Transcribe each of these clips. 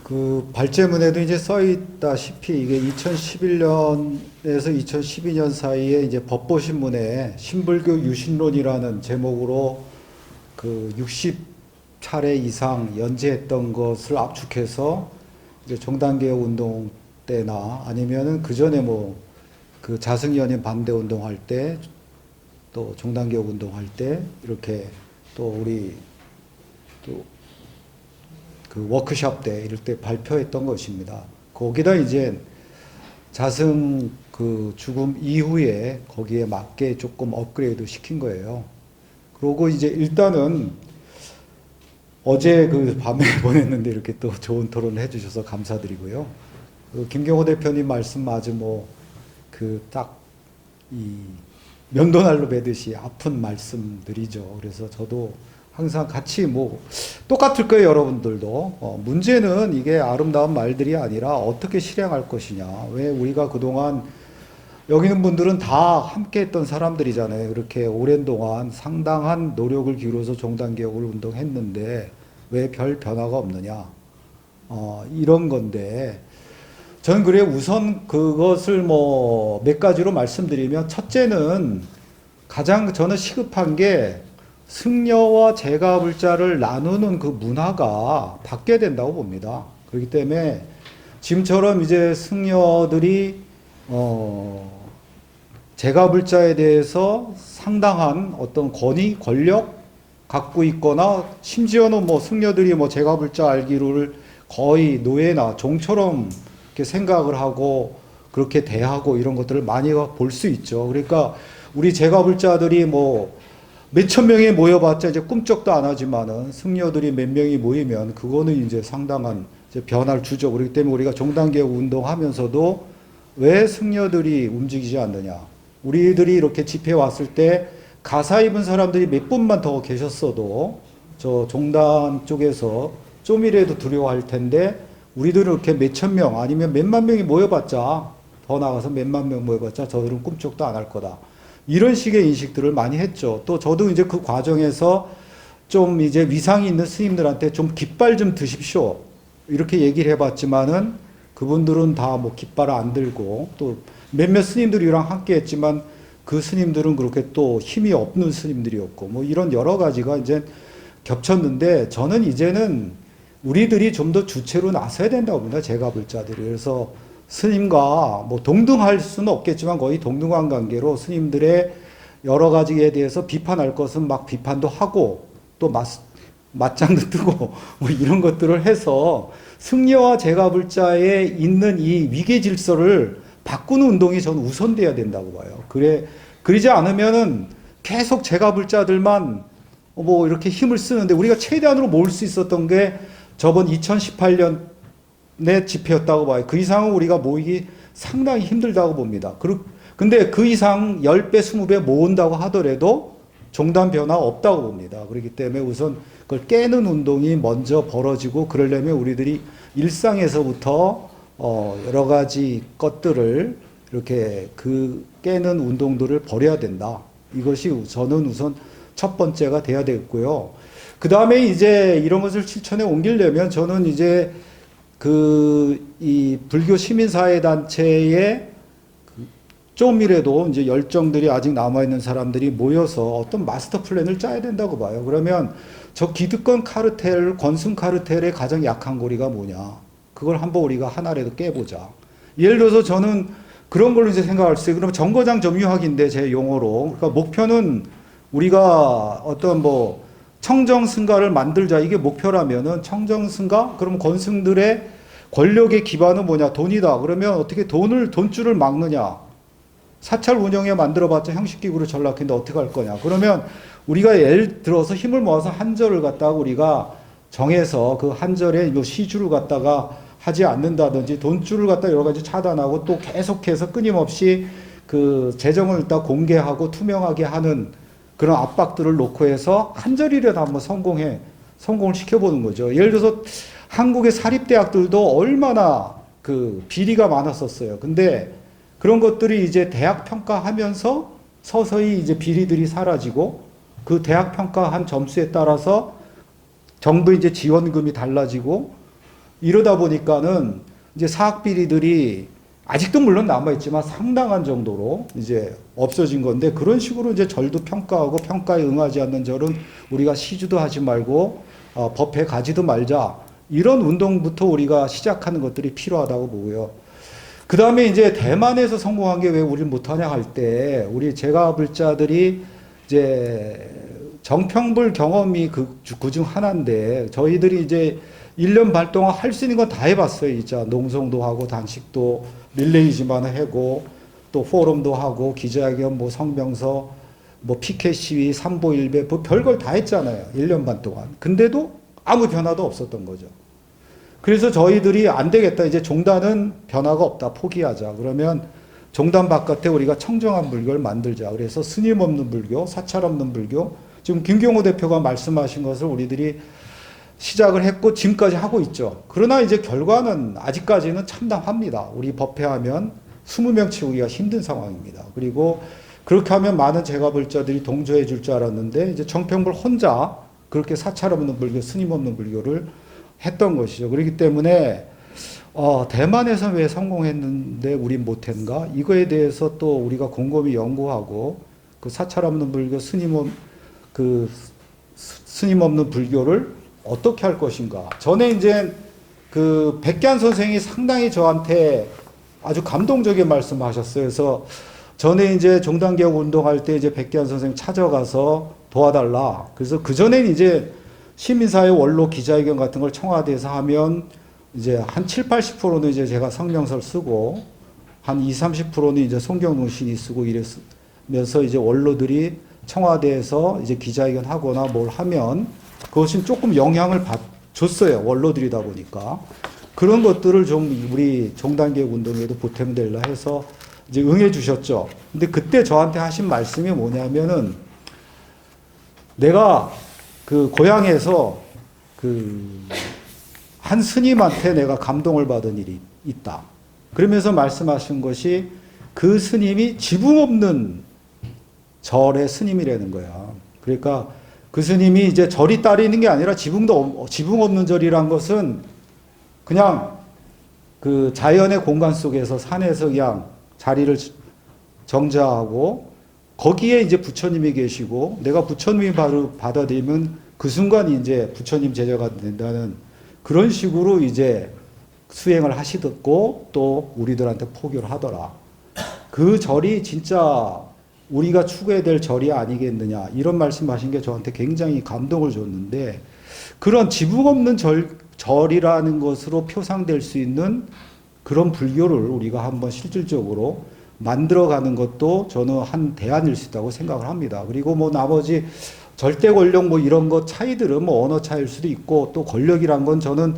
그 발제문에도 이제 써 있다시피 이게 2011년에서 2012년 사이에 이제 법보신문에 신불교 유신론이라는 제목으로 그 60차례 이상 연재했던 것을 압축해서 이제 종단개혁 운동 때나 아니면은 그 전에 뭐 그 자승연인 반대 운동할 때 또 종단개혁 운동할 때 이렇게 또 우리 또 그 워크숍 때 이럴 때 발표했던 것입니다. 거기다 이제 자승 그 죽음 이후에 거기에 맞게 조금 업그레이드 시킨 거예요. 그러고 이제 일단은 어제 그 밤에 보냈는데 이렇게 또 좋은 토론을 해주셔서 감사드리고요. 그 김경호 대표님 말씀 맞으 뭐그 딱 이 면도날로 매듯이 아픈 말씀들이죠. 그래서 저도 항상 같이 뭐 똑같을 거예요, 여러분들도. 문제는 이게 아름다운 말들이 아니라 어떻게 실행할 것이냐. 왜 우리가 그동안 여기 있는 분들은 다 함께 했던 사람들이잖아요. 그렇게 오랜 동안 상당한 노력을 기울여서 종단개혁을 운동했는데 왜 별 변화가 없느냐. 이런 건데 저는 그래 우선 그것을 뭐 몇 가지로 말씀드리면 첫째는 가장 저는 시급한 게 승려와 제가불자를 나누는 그 문화가 바뀌어야 된다고 봅니다. 그렇기 때문에 지금처럼 이제 승려들이 제가불자에 대해서 상당한 어떤 권위, 권력 갖고 있거나 심지어는 뭐 승려들이 뭐 제가불자 알기를 거의 노예나 종처럼 이렇게 생각을 하고 그렇게 대하고 이런 것들을 많이 볼 수 있죠. 그러니까 우리 제가불자들이 뭐 몇천 명이 모여봤자 이제 꿈쩍도 안 하지만은 승려들이 몇 명이 모이면 그거는 이제 상당한 이제 변화를 주죠. 그렇기 때문에 우리가 종단개혁 운동하면서도 왜 승려들이 움직이지 않느냐. 우리들이 이렇게 집회 왔을 때 가사 입은 사람들이 몇 분만 더 계셨어도 저 종단 쪽에서 좀이라도 두려워할 텐데 우리들은 이렇게 몇천 명 아니면 몇만 명이 모여봤자 더 나가서 몇만 명 모여봤자 저들은 꿈쩍도 안 할 거다. 이런 식의 인식들을 많이 했죠. 또 저도 이제 그 과정에서 좀 이제 위상이 있는 스님들한테 좀 깃발 좀 드십시오. 이렇게 얘기를 해봤지만은 그분들은 다 뭐 깃발을 안 들고 또 몇몇 스님들이랑 함께 했지만 그 스님들은 그렇게 또 힘이 없는 스님들이었고 뭐 이런 여러 가지가 이제 겹쳤는데 저는 이제는 우리들이 좀 더 주체로 나서야 된다고 봅니다. 제가불자들이. 그래서 스님과 뭐 동등할 수는 없겠지만 거의 동등한 관계로 스님들의 여러 가지에 대해서 비판할 것은 막 비판도 하고 또 맞짱도 뜨고 뭐 이런 것들을 해서 승려와 제가불자에 있는 이 위계 질서를 바꾸는 운동이 저는 우선돼야 된다고 봐요. 그러지 않으면은 계속 제가불자들만 뭐 이렇게 힘을 쓰는데 우리가 최대한으로 모을 수 있었던 게 저번 2018년 내 집회였다고 봐요. 그 이상은 우리가 모이기 상당히 힘들다고 봅니다. 근데 그 이상 10배, 20배 모은다고 하더라도 종단 변화 없다고 봅니다. 그렇기 때문에 우선 그걸 깨는 운동이 먼저 벌어지고 그러려면 우리들이 일상에서부터 여러 가지 것들을 이렇게 그 깨는 운동들을 벌여야 된다. 이것이 저는 우선 첫 번째가 돼야 되겠고요. 그 다음에 이제 이런 것을 실천에 옮기려면 저는 이제 이 불교 시민사회 단체에 좀이라도 이제 열정들이 아직 남아있는 사람들이 모여서 어떤 마스터 플랜을 짜야 된다고 봐요. 그러면 저 기득권 카르텔, 권순 카르텔의 가장 약한 고리가 뭐냐. 그걸 한번 우리가 하나라도 깨보자. 예를 들어서 저는 그런 걸로 이제 생각할 수 있어요. 그러면 정거장 점유학인데 제 용어로. 그러니까 목표는 우리가 어떤 뭐 청정승가를 만들자 이게 목표라면은 청정승가? 그러면 권승들의 권력의 기반은 뭐냐? 돈이다. 그러면 어떻게 돈줄을 막느냐? 사찰 운영에 만들어봤자 형식기구로 전락했는데 어떻게 할 거냐? 그러면 우리가 예를 들어서 힘을 모아서 한절을 갖다가 우리가 정해서 그 한절에 뭐 시주를 갖다가 하지 않는다든지 돈줄을 갖다 여러 가지 차단하고 또 계속해서 끊임없이 그 재정을 일단 공개하고 투명하게 하는 그런 압박들을 놓고 해서 한절이라도 한번 성공을 시켜보는 거죠. 예를 들어서 한국의 사립대학들도 얼마나 그 비리가 많았었어요. 근데 그런 것들이 이제 대학 평가하면서 서서히 이제 비리들이 사라지고 그 대학 평가한 점수에 따라서 정부 이제 지원금이 달라지고 이러다 보니까는 이제 사학 비리들이 아직도 물론 남아있지만 상당한 정도로 이제 없어진 건데, 그런 식으로 이제 절도 평가하고 평가에 응하지 않는 절은 우리가 시주도 하지 말고 법회 가지도 말자, 이런 운동부터 우리가 시작하는 것들이 필요하다고 보고요. 그 다음에 이제 대만에서 성공한 게 왜 우리는 못하냐 할 때, 우리 제가불자들이 이제 정평불 경험이 그중 하나인데, 저희들이 이제 1년 반 동안 할 수 있는 건 다 해봤어요. 진짜 농성도 하고 단식도 릴레이지만 하고 또 포럼도 하고 기자회견 뭐 성명서 뭐 피켓 시위 삼보일배 뭐 별걸 다 했잖아요. 1년 반 동안. 근데도 아무 변화도 없었던 거죠. 그래서 저희들이 안 되겠다. 이제 종단은 변화가 없다. 포기하자. 그러면 종단 바깥에 우리가 청정한 불교를 만들자. 그래서 스님 없는 불교, 사찰 없는 불교. 지금 김경호 대표가 말씀하신 것을 우리들이 시작을 했고 지금까지 하고 있죠. 그러나 이제 결과는 아직까지는 참담합니다. 우리 법회하면 20명 채우기가 힘든 상황입니다. 그리고 그렇게 하면 많은 제가불자들이 동조해 줄 줄 알았는데, 이제 정평불 혼자 그렇게 사찰 없는 불교, 스님 없는 불교를 했던 것이죠. 그렇기 때문에 대만에서 왜 성공했는데 우린 못했는가? 이거에 대해서 또 우리가 곰곰이 연구하고 그 사찰 없는 불교, 스님 없는 불교를 어떻게 할 것인가. 전에 이제 그 백기환 선생이 상당히 저한테 아주 감동적인 말씀하셨어요. 그래서 전에 이제 종단개혁 운동할 때 이제 백기환 선생 찾아가서 도와달라. 그래서 그 전에는 이제 시민사회 원로 기자회견 같은 걸 청와대에서 하면 이제 한 7, 80%는 이제 제가 성명서를 쓰고 한 20, 30%는 이제 송경동 신이 쓰고 이랬으면서 이제 원로들이 청와대에서 이제 기자회견 하거나 뭘 하면 그것은 조금 영향을 줬어요. 원로들이다 보니까. 그런 것들을 좀 우리 종단개혁 운동에도 보탬되려 해서 이제 응해 주셨죠. 근데 그때 저한테 하신 말씀이 뭐냐면은, 내가 그 고향에서 그 한 스님한테 내가 감동을 받은 일이 있다. 그러면서 말씀하신 것이, 그 스님이 지붕 없는 절의 스님이라는 거야. 그러니까 그 스님이 이제 절이 따르는 게 아니라 지붕 없는 절이란 것은 그냥 그 자연의 공간 속에서 산에서 그냥 자리를 정자하고 거기에 이제 부처님이 계시고 내가 부처님이 바로 받아들이면 그 순간 이제 부처님 제자가 된다는 그런 식으로 이제 수행을 하시고 또 우리들한테 포교를 하더라. 그 절이 진짜 우리가 추구해야 될 절이 아니겠느냐, 이런 말씀하신 게 저한테 굉장히 감동을 줬는데, 그런 지붕 없는 절이라는 것으로 표상될 수 있는 그런 불교를 우리가 한번 실질적으로 만들어가는 것도 저는 한 대안일 수 있다고 생각을 합니다. 그리고 뭐 나머지 절대 권력 뭐 이런 것 차이들은 뭐 언어 차이일 수도 있고, 또 권력이란 건 저는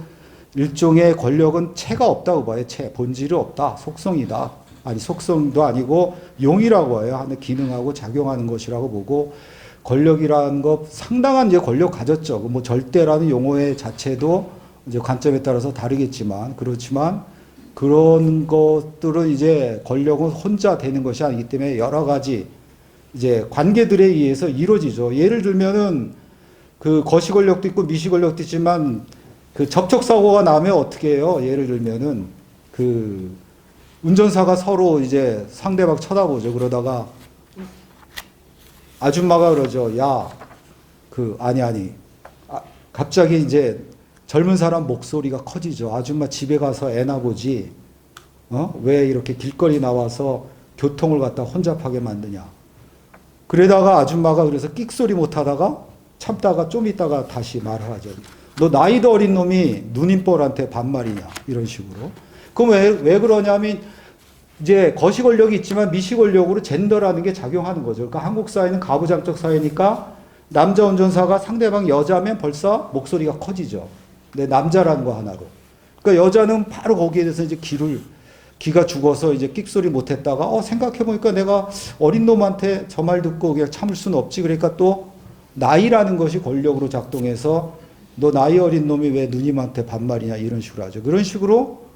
일종의 권력은 체가 없다고 봐요. 체, 본질이 없다, 속성이다. 아니, 속성도 아니고 용이라고 해요. 하는 기능하고 작용하는 것이라고 보고, 권력이라는 것 상당한 이제 권력 가졌죠. 뭐 절대라는 용어의 자체도 이제 관점에 따라서 다르겠지만, 그렇지만 그런 것들은 이제 권력은 혼자 되는 것이 아니기 때문에 여러 가지 이제 관계들에 의해서 이루어지죠. 예를 들면은 그 거시 권력도 있고 미시 권력도 있지만 그 접촉 사고가 나면 어떻게 해요? 예를 들면은 그 운전사가 서로 이제 상대방 쳐다보죠. 그러다가 아줌마가 그러죠. 야, 갑자기 이제 젊은 사람 목소리가 커지죠. 아줌마 집에 가서 애나 보지. 왜 이렇게 길거리 나와서 교통을 갖다 혼잡하게 만드냐. 그러다가 아줌마가 그래서 끽소리 못 하다가 참다가 좀 있다가 다시 말을 하죠. 너 나이도 어린 놈이 누님뻘한테 반말이냐. 이런 식으로. 그럼 왜 그러냐면 이제 거시 권력이 있지만 미시 권력으로 젠더라는 게 작용하는 거죠. 그러니까 한국 사회는 가부장적 사회니까 남자 운전사가 상대방 여자면 벌써 목소리가 커지죠. 내 남자라는 거 하나로. 그러니까 여자는 바로 거기에 대해서 이제 기가 죽어서 이제 끽소리 못 했다가 생각해보니까 내가 어린 놈한테 저 말 듣고 그냥 참을 수는 없지. 그러니까 또 나이라는 것이 권력으로 작동해서 너 나이 어린 놈이 왜 누님한테 반말이냐 이런 식으로 하죠. 그런 식으로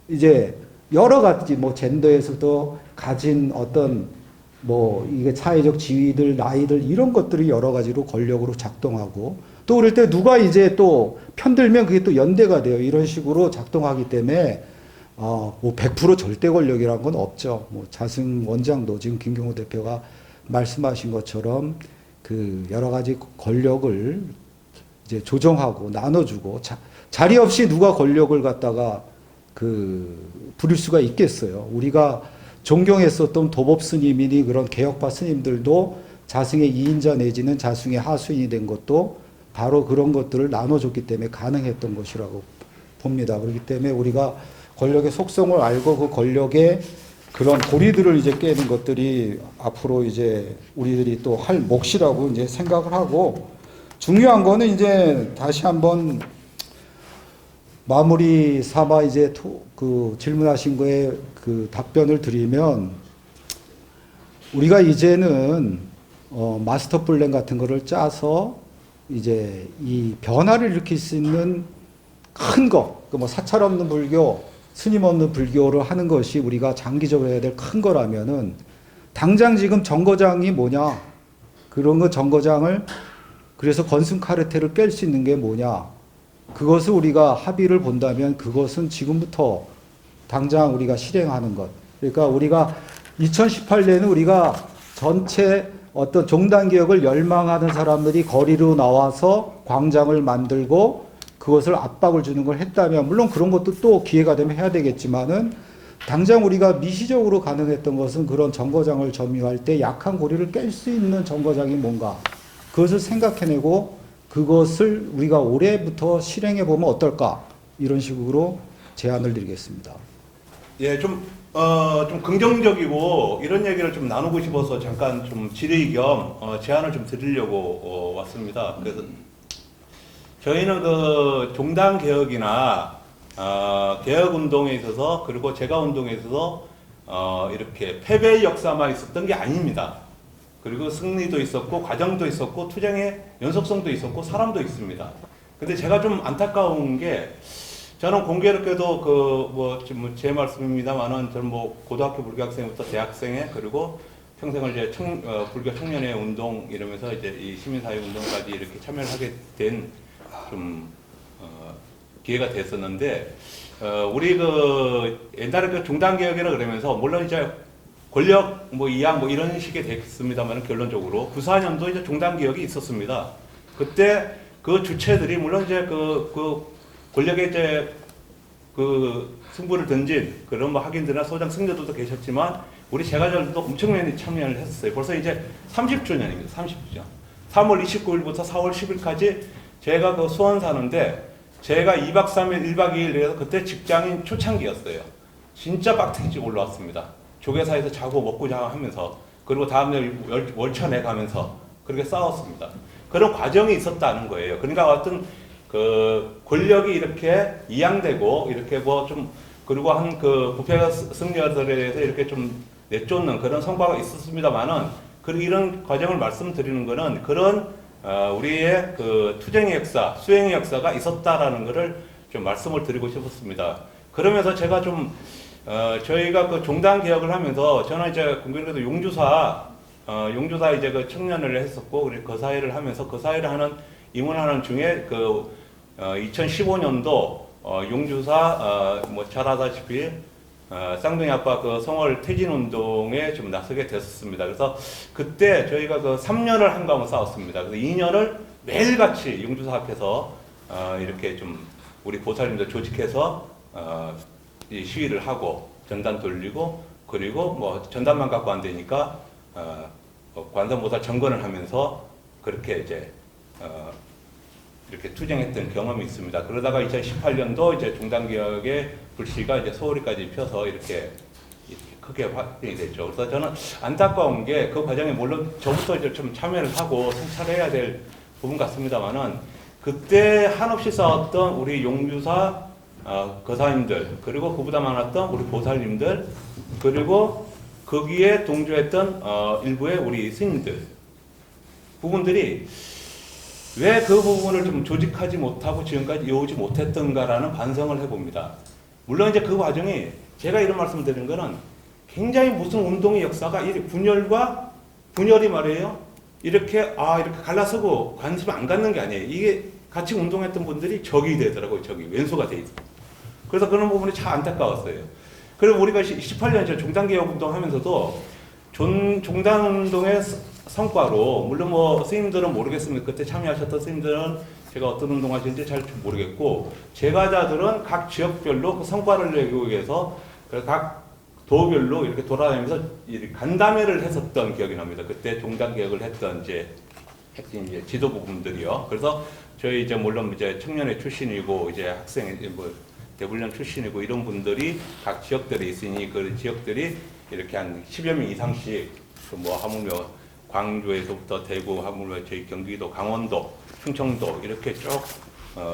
이제 여러 가지 뭐 젠더에서도 가진 어떤 뭐 이게 사회적 지위들, 나이들 이런 것들이 여러 가지로 권력으로 작동하고, 또 또 그럴 때 누가 이제 또 편들면 그게 또 연대가 돼요. 이런 식으로 작동하기 때문에 뭐 100% 절대 권력이란 건 없죠. 뭐 자승 원장도 지금 김경호 대표가 말씀하신 것처럼 그 여러 가지 권력을 이제 조정하고 나눠주고 자리 없이 누가 권력을 갖다가 부릴 수가 있겠어요. 우리가 존경했었던 도법 스님이니 그런 개혁파 스님들도 자승의 2인자 내지는 자승의 하수인이 된 것도 바로 그런 것들을 나눠줬기 때문에 가능했던 것이라고 봅니다. 그렇기 때문에 우리가 권력의 속성을 알고 그 권력의 그런 고리들을 이제 깨는 것들이 앞으로 이제 우리들이 또 할 몫이라고 이제 생각을 하고, 중요한 거는 이제 다시 한번 마무리 삼아 이제 그 질문하신 거에 그 답변을 드리면, 우리가 이제는 마스터 플랜 같은 거를 짜서 이제 이 변화를 일으킬 수 있는 큰 거, 그 뭐 사찰 없는 불교, 스님 없는 불교를 하는 것이 우리가 장기적으로 해야 될 큰 거라면은, 당장 지금 정거장이 뭐냐, 그런 거 정거장을, 그래서 건승 카르텔을 깰 수 있는 게 뭐냐, 그것을 우리가 합의를 본다면 그것은 지금부터 당장 우리가 실행하는 것. 그러니까 우리가 2018년에는 우리가 전체 어떤 종단개혁을 열망하는 사람들이 거리로 나와서 광장을 만들고 그것을 압박을 주는 걸 했다면, 물론 그런 것도 또 기회가 되면 해야 되겠지만은, 당장 우리가 미시적으로 가능했던 것은 그런 정거장을 점유할 때 약한 고리를 깰 수 있는 정거장이 뭔가, 그것을 생각해내고 그것을 우리가 올해부터 실행해 보면 어떨까, 이런 식으로 제안을 드리겠습니다. 예, 좀 긍정적이고 이런 얘기를 좀 나누고 싶어서 잠깐 좀 질의 겸 제안을 좀 드리려고 왔습니다. 그래서 저희는 그 종단 개혁이나 개혁 운동에 있어서, 그리고 제가 운동에 있어서 이렇게 패배의 역사만 있었던 게 아닙니다. 그리고 승리도 있었고 과정도 있었고 투쟁의 연속성도 있었고 사람도 있습니다. 근데 제가 좀 안타까운 게, 저는 공교롭게도 지금 제 말씀입니다만은, 저는 뭐 고등학교 불교학생부터 대학생에, 그리고 평생을 이제 불교 청년의 운동 이러면서 이제 이 시민사회 운동까지 이렇게 참여를 하게 된 기회가 됐었는데, 우리 옛날에 그 종단개혁이라 그러면서, 물론 이제 권력 이양 이런 식의 됐습니다만, 결론적으로 94년도 이제 종단개혁이 있었습니다. 그때 그 주체들이 물론 이제 권력의 이제 승부를 던진 그런 학인들이나 소장 승려들도 계셨지만, 우리 제가들도 엄청 많이 참여를 했었어요. 벌써 이제 30주년입니다. 30주년. 3월 29일부터 4월 10일까지 제가 수원 사는데, 제가 2박 3일, 1박 2일 해서 그때 직장인 초창기였어요. 진짜 빡세게 올라왔습니다. 조계사에서 자고 먹고 자고 하면서, 그리고 다음날 월천에 가면서 그렇게 싸웠습니다. 그런 과정이 있었다는 거예요. 그러니까 어떤 권력이 이렇게 이양되고, 이렇게 그리고 부패 승려들에 대해서 이렇게 좀 내쫓는 그런 성과가 있었습니다만은, 이런 과정을 말씀드리는 거는, 그런 우리의 투쟁의 역사, 수행의 역사가 있었다라는 것을 좀 말씀을 드리고 싶었습니다. 그러면서 제가 저희가 종단 개혁을 하면서, 저는 이제 공교롭게도 용주사 이제 청년을 했었고, 그리고 거사회를 하면서, 거사회를 임원하는 중에 2015년도 용주사 잘 아다시피 쌍둥이 아빠 성월 퇴진 운동에 좀 나서게 됐었습니다. 그래서 그때 저희가 3년을 한가하면 싸웠습니다. 그래서 2년을 매일같이 용주사 앞에서 이렇게 좀 우리 보살님들 조직해서 이 시위를 하고 전단 돌리고, 그리고 전단만 갖고 안 되니까 관세음보살 점거를 하면서 그렇게 이제 이렇게 투쟁했던 경험이 있습니다. 그러다가 2018년도 이제 종단개혁의 불씨가 이제 소홀히까지 펴서 이렇게 크게 확대이 됐죠. 그래서 저는 안타까운 게, 그 과정에 물론 저부터 이제 좀 참여를 하고 성찰해야 될 부분 같습니다만은, 그때 한없이 싸웠던 우리 용주사 거사님들, 그리고 그보다 많았던 우리 보살님들, 그리고 거기에 동조했던 일부의 우리 스님들, 부분들이 왜 그 부분을 좀 조직하지 못하고 지금까지 이어오지 못했던가라는 반성을 해봅니다. 물론 이제 그 과정이, 제가 이런 말씀을 드리는 거는, 굉장히 무슨 운동의 역사가 분열이 말이에요, 이렇게 갈라서고 관심 안 갖는 게 아니에요. 이게 같이 운동했던 분들이 적이 되더라고요. 적이 왼수가 돼 있어. 그래서 그런 부분이 참 안타까웠어요. 그리고 우리가 18년 전 종단개혁 운동하면서도 종단 운동의 성과로, 물론 뭐 스님들은 모르겠습니다. 그때 참여하셨던 스님들은 제가 어떤 운동하시는지 잘 모르겠고, 제가자들은 각 지역별로 그 성과를 내기 위해서 각 도별로 이렇게 돌아다니면서 간담회를 했었던 기억이 납니다. 그때 종단개혁을 했던 이제 지도부분들이요. 그래서 저희 이제 물론 이제 청년회 출신이고 이제 학생 뭐 대불련 출신이고 이런 분들이 각 지역들에 있으니 그 지역들이 이렇게 한 10여 명 이상씩 뭐 하물며 광주에서부터 대구, 하물며 저희 경기도, 강원도, 충청도 이렇게 쭉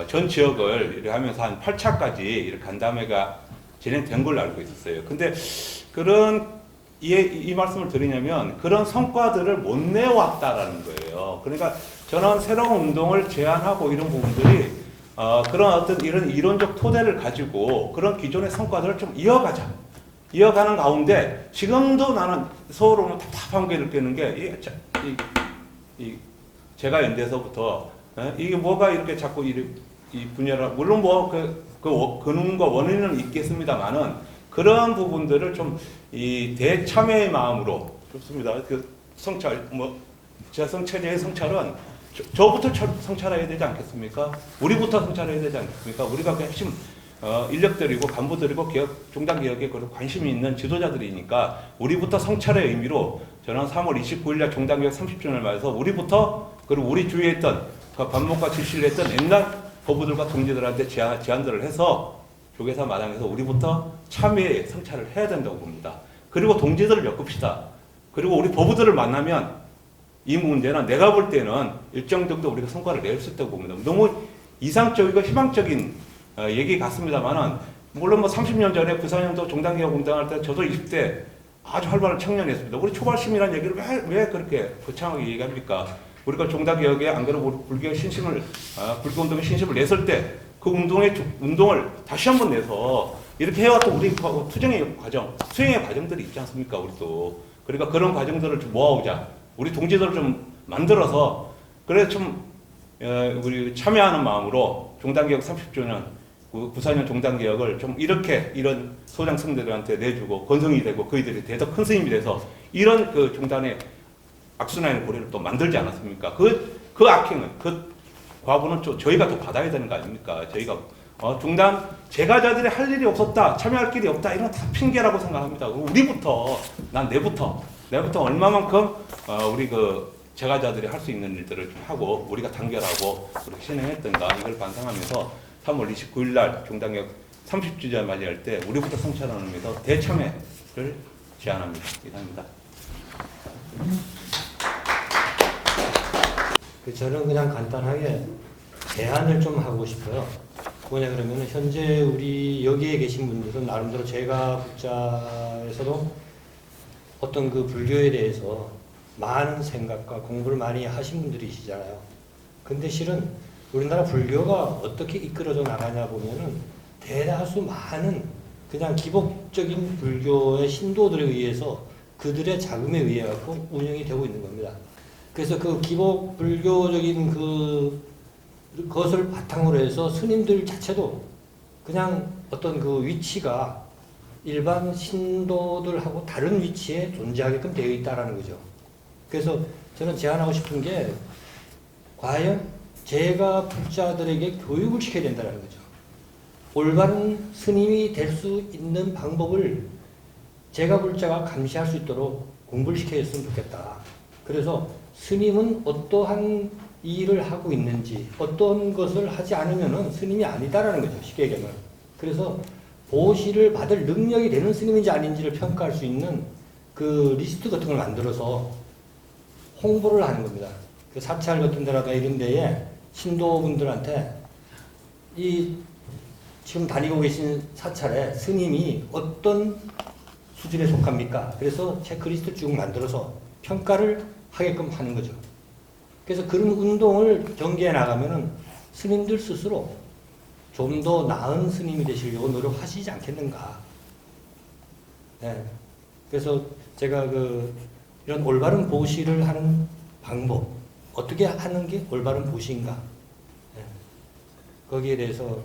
전 지역을 이렇게 하면서 한 8차까지 이렇게 간담회가 진행된 걸로 알고 있었어요. 근데 그런 이 말씀을 드리냐면 그런 성과들을 못 내왔다라는 거예요. 그러니까 저는 새로운 운동을 제안하고 이런 부분들이 그런 어떤 이런 이론적 토대를 가지고 그런 기존의 성과들을 좀 이어가자. 이어가는 가운데 지금도 나는 서울오면 답답한 게 느끼는 게 제가 연대에서부터 이게 뭐가 이렇게 자꾸 이 분야를 물론 뭐 근원과 원인은 있겠습니다만은 그런 부분들을 좀 이 대참여의 마음으로 좋습니다. 그 성찰 제 성찰의 성찰은 저부터 성찰해야 되지 않겠습니까? 우리부터 성찰해야 되지 않겠습니까? 우리가 그 핵심 인력들이고 간부들이고 종단개혁에 관심이 있는 지도자들이니까 우리부터 성찰의 의미로 저는 3월 29일 날 종단개혁 30주년을 맞아서 우리부터 그리고 우리 주위에 있던 그 반목과 지시를 했던 옛날 거부들과 동지들한테 제안들을 해서 조계사 마당에서 우리부터 참여에 성찰을 해야 된다고 봅니다. 그리고 동지들을 엮읍시다. 그리고 우리 법우들을 만나면 이 문제는 내가 볼 때는 일정 정도 우리가 성과를 낼 수 있다고 봅니다. 너무 이상적이고 희망적인 얘기 같습니다만은 물론 뭐 30년 전에 부산연도 종단개혁 운동할 때 저도 20대 아주 활발한 청년이었습니다. 우리 초발심이라는 얘기를 왜 그렇게 거창하게 얘기합니까? 우리가 종단개혁에 안 그래도 불교 운동에 신심을 냈을 때 그 운동을 다시 한번 내서 이렇게 해왔던 우리 투쟁의 과정, 수행의 과정들이 있지 않습니까? 우리도. 그러니까 그런 과정들을 좀 모아오자. 우리 동지들을 좀 만들어서 그래 좀 우리 참여하는 마음으로 종단개혁 30주년 부산연 종단개혁을 좀 이런 소장 성대들한테 내주고 건성이 되고 그이들이 더 큰 스님이 돼서 이런 그 종단의 악순환의 고리를 또 만들지 않았습니까? 그 악행은 과부는 저희가 더 받아야 되는 거 아닙니까? 저희가 종단 제가자들이 할 일이 없었다, 참여할 길이 없다 이런 다 핑계라고 생각합니다. 우리부터 내부터 얼마만큼 우리 그 제가자들이 할 수 있는 일들을 좀 하고 우리가 단결하고 그렇게 진행했던가 이걸 반성하면서 3월 29일 날 종단개혁 30주년 맞이할 때 우리부터 성찰하는 의미에서 대참여를 제안합니다. 이상입니다. 저는 그냥 간단하게 제안을 좀 하고 싶어요. 뭐냐 그러면 현재 우리 여기에 계신 분들은 나름대로 제가 국자에서도 어떤 그 불교에 대해서 많은 생각과 공부를 많이 하신 분들이시잖아요. 근데 실은 우리나라 불교가 어떻게 이끌어져 나가냐 보면은 대다수 많은 그냥 기복적인 불교의 신도들에 의해서 그들의 자금에 의해 갖고 운영이 되고 있는 겁니다. 그래서 그 기복 불교적인 그것을 바탕으로 해서 스님들 자체도 그냥 어떤 그 위치가 일반 신도들하고 다른 위치에 존재하게끔 되어 있다라는 거죠. 그래서 저는 제안하고 싶은 게 과연 제가 불자들에게 교육을 시켜야 된다는 거죠. 올바른 스님이 될 수 있는 방법을 제가 불자가 감시할 수 있도록 공부를 시켜줬으면 좋겠다. 그래서 스님은 어떠한 일을 하고 있는지 어떤 것을 하지 않으면 스님이 아니다라는 거죠. 쉽게 얘기하면. 그래서 보시를 받을 능력이 되는 스님인지 아닌지를 평가할 수 있는 그 리스트 같은 걸 만들어서 홍보를 하는 겁니다. 그 사찰 같은 데라든가 이런 데에 신도분들한테 지금 다니고 계신 사찰에 스님이 어떤 수준에 속합니까? 그래서 체크리스트 쭉 만들어서 평가를 하게끔 하는 거죠. 그래서 그런 운동을 전개해 나가면은 스님들 스스로 좀 더 나은 스님이 되시려고 노력하시지 않겠는가. 네. 그래서 제가 이런 올바른 보시를 하는 방법, 어떻게 하는 게 올바른 보시인가? 예. 거기에 대해서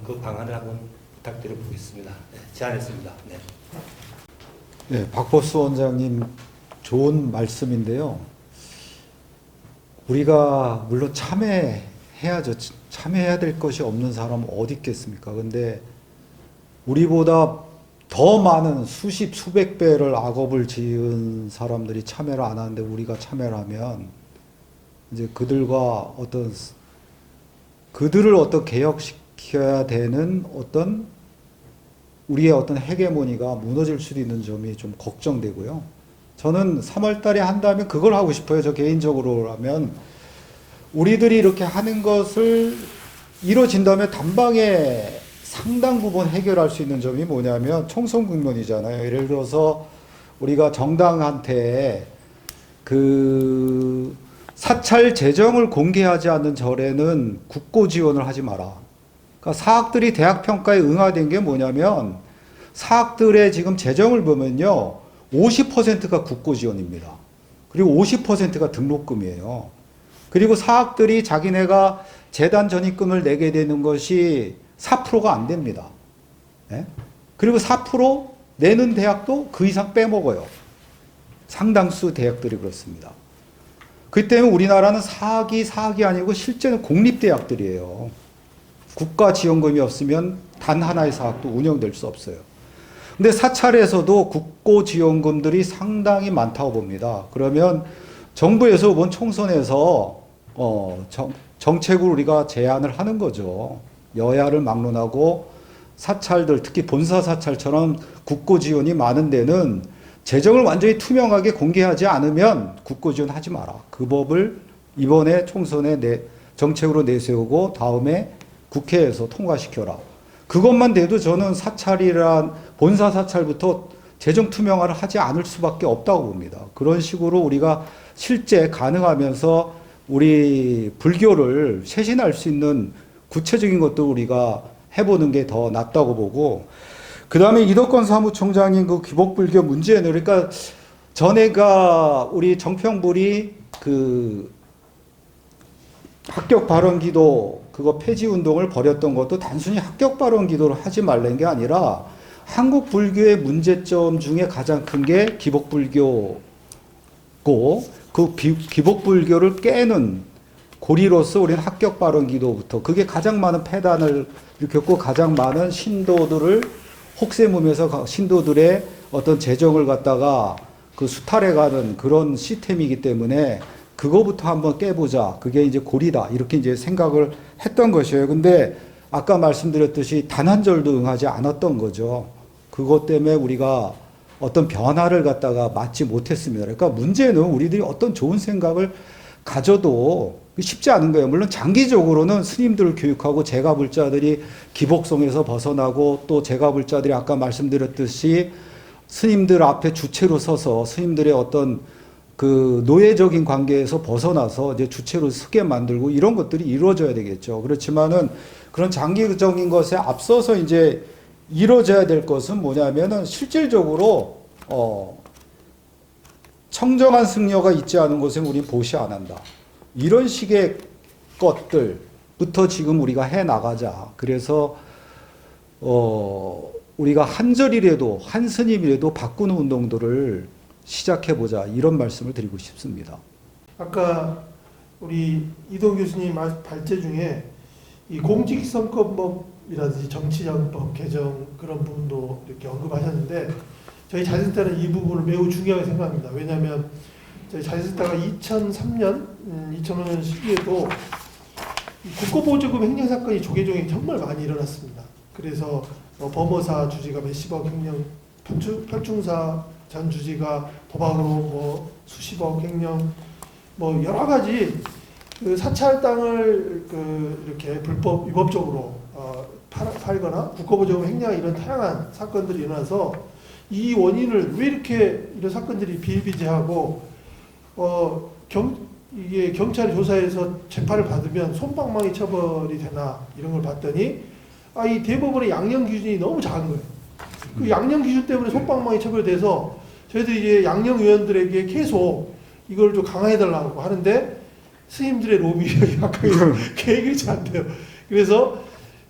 그 방안을 한번 부탁드려 보겠습니다. 네, 제안했습니다. 네. 네, 박보수 원장님 좋은 말씀인데요. 우리가 물론 참여해야죠. 참여해야 될 것이 없는 사람 어디 있겠습니까? 근데 우리보다 더 많은 수십 수백 배를 악업을 지은 사람들이 참여를 안 하는데 우리가 참여를 하면 이제 그들을 어떤 개혁시켜야 되는 어떤 우리의 어떤 헤게모니가 무너질 수도 있는 점이 좀 걱정되고요. 저는 3월 달에 한다면 그걸 하고 싶어요. 저 개인적으로라면 우리들이 이렇게 하는 것을 이루어진다면 단방에 상당 부분 해결할 수 있는 점이 뭐냐면 총선 국면이잖아요. 예를 들어서 우리가 정당한테 그 사찰 재정을 공개하지 않는 절에는 국고 지원을 하지 마라. 그러니까 사학들이 대학 평가에 응하된 게 뭐냐면 사학들의 지금 재정을 보면요. 50%가 국고 지원입니다. 그리고 50%가 등록금이에요. 그리고 사학들이 자기네가 재단 전입금을 내게 되는 것이 4%가 안 됩니다. 네? 그리고 4% 내는 대학도 그 이상 빼먹어요. 상당수 대학들이 그렇습니다. 그 때문에 우리나라는 사학이 아니고 실제는 공립대학들이에요. 국가 지원금이 없으면 단 하나의 사학도 운영될 수 없어요. 근데 사찰에서도 국고 지원금들이 상당히 많다고 봅니다. 그러면 정부에서 이번 총선에서 정책을 우리가 제안을 하는 거죠. 여야를 막론하고 사찰들, 특히 본사 사찰처럼 국고 지원이 많은 데는 재정을 완전히 투명하게 공개하지 않으면 국고 지원하지 마라. 그 법을 이번에 총선에 정책으로 내세우고 다음에 국회에서 통과시켜라. 그것만 돼도 저는 본사 사찰부터 재정 투명화를 하지 않을 수밖에 없다고 봅니다. 그런 식으로 우리가 실제 가능하면서 우리 불교를 쇄신할 수 있는 구체적인 것도 우리가 해보는 게 더 낫다고 보고, 그 다음에 이덕건 사무총장님 그 귀복불교 문제는, 그러니까 전에가 우리 정평불이 그 합격 발언 기도 그거 폐지 운동을 벌였던 것도 단순히 합격 발언 기도를 하지 말라는 게 아니라 한국 불교의 문제점 중에 가장 큰 게 기복불교고, 그 기복불교를 깨는 고리로서 우리는 합격 발언 기도부터 그게 가장 많은 폐단을 일으켰고 가장 많은 신도들을 혹세무면서 신도들의 어떤 재정을 갖다가 그 수탈해가는 그런 시스템이기 때문에 그거부터 한번 깨보자. 그게 이제 고리다. 이렇게 이제 생각을 했던 것이에요. 근데 아까 말씀드렸듯이 단 한 절도 응하지 않았던 거죠. 그것 때문에 우리가 어떤 변화를 갖다가 맞지 못했습니다. 그러니까 문제는 우리들이 어떤 좋은 생각을 가져도 쉽지 않은 거예요. 물론 장기적으로는 스님들을 교육하고 제가불자들이 기복성에서 벗어나고 또 제가불자들이 아까 말씀드렸듯이 스님들 앞에 주체로 서서 스님들의 어떤 그 노예적인 관계에서 벗어나서 이제 주체로 서게 만들고 이런 것들이 이루어져야 되겠죠. 그렇지만은 그런 장기적인 것에 앞서서 이제 이루어져야 될 것은 뭐냐면은 실질적으로 청정한 승려가 있지 않은 곳에 우리는 보시 안 한다. 이런 식의 것들부터 지금 우리가 해 나가자. 그래서 우리가 한 절이라도 한 스님이라도 바꾸는 운동들을 시작해 보자. 이런 말씀을 드리고 싶습니다. 아까 우리 이동 교수님 발제 중에 이 공직선거법이라든지 정치자금법 개정 그런 부분도 이렇게 언급하셨는데 저희 자유센터는 이 부분을 매우 중요하게 생각합니다. 왜냐하면 저희 자유센터가 2003년, 2005년 시기에도 국고보조금 횡령 사건이 조계종이 정말 많이 일어났습니다. 그래서 범어사 주지가 몇십억 횡령, 편충사 전 주지가 도박으로 수십억 횡령, 여러 가지 그 사찰 땅을 이렇게 위법적으로 팔거나 국고보조금 횡령 이런 다양한 사건들이 일어나서 이 원인을 왜 이렇게 이런 사건들이 비일비재하고 이게 경찰이 조사해서 재판을 받으면 솜방망이 처벌이 되나 이런 걸 봤더니 이 대법원의 양형 기준이 너무 작은 거예요. 그 양형 기준 때문에 솜방망이 처벌돼서 저희들이 이제 양형 위원들에게 계속 이걸 좀 강화해달라고 하는데 스님들의 로비가 약간 계획이 잘 안 돼요. 그래서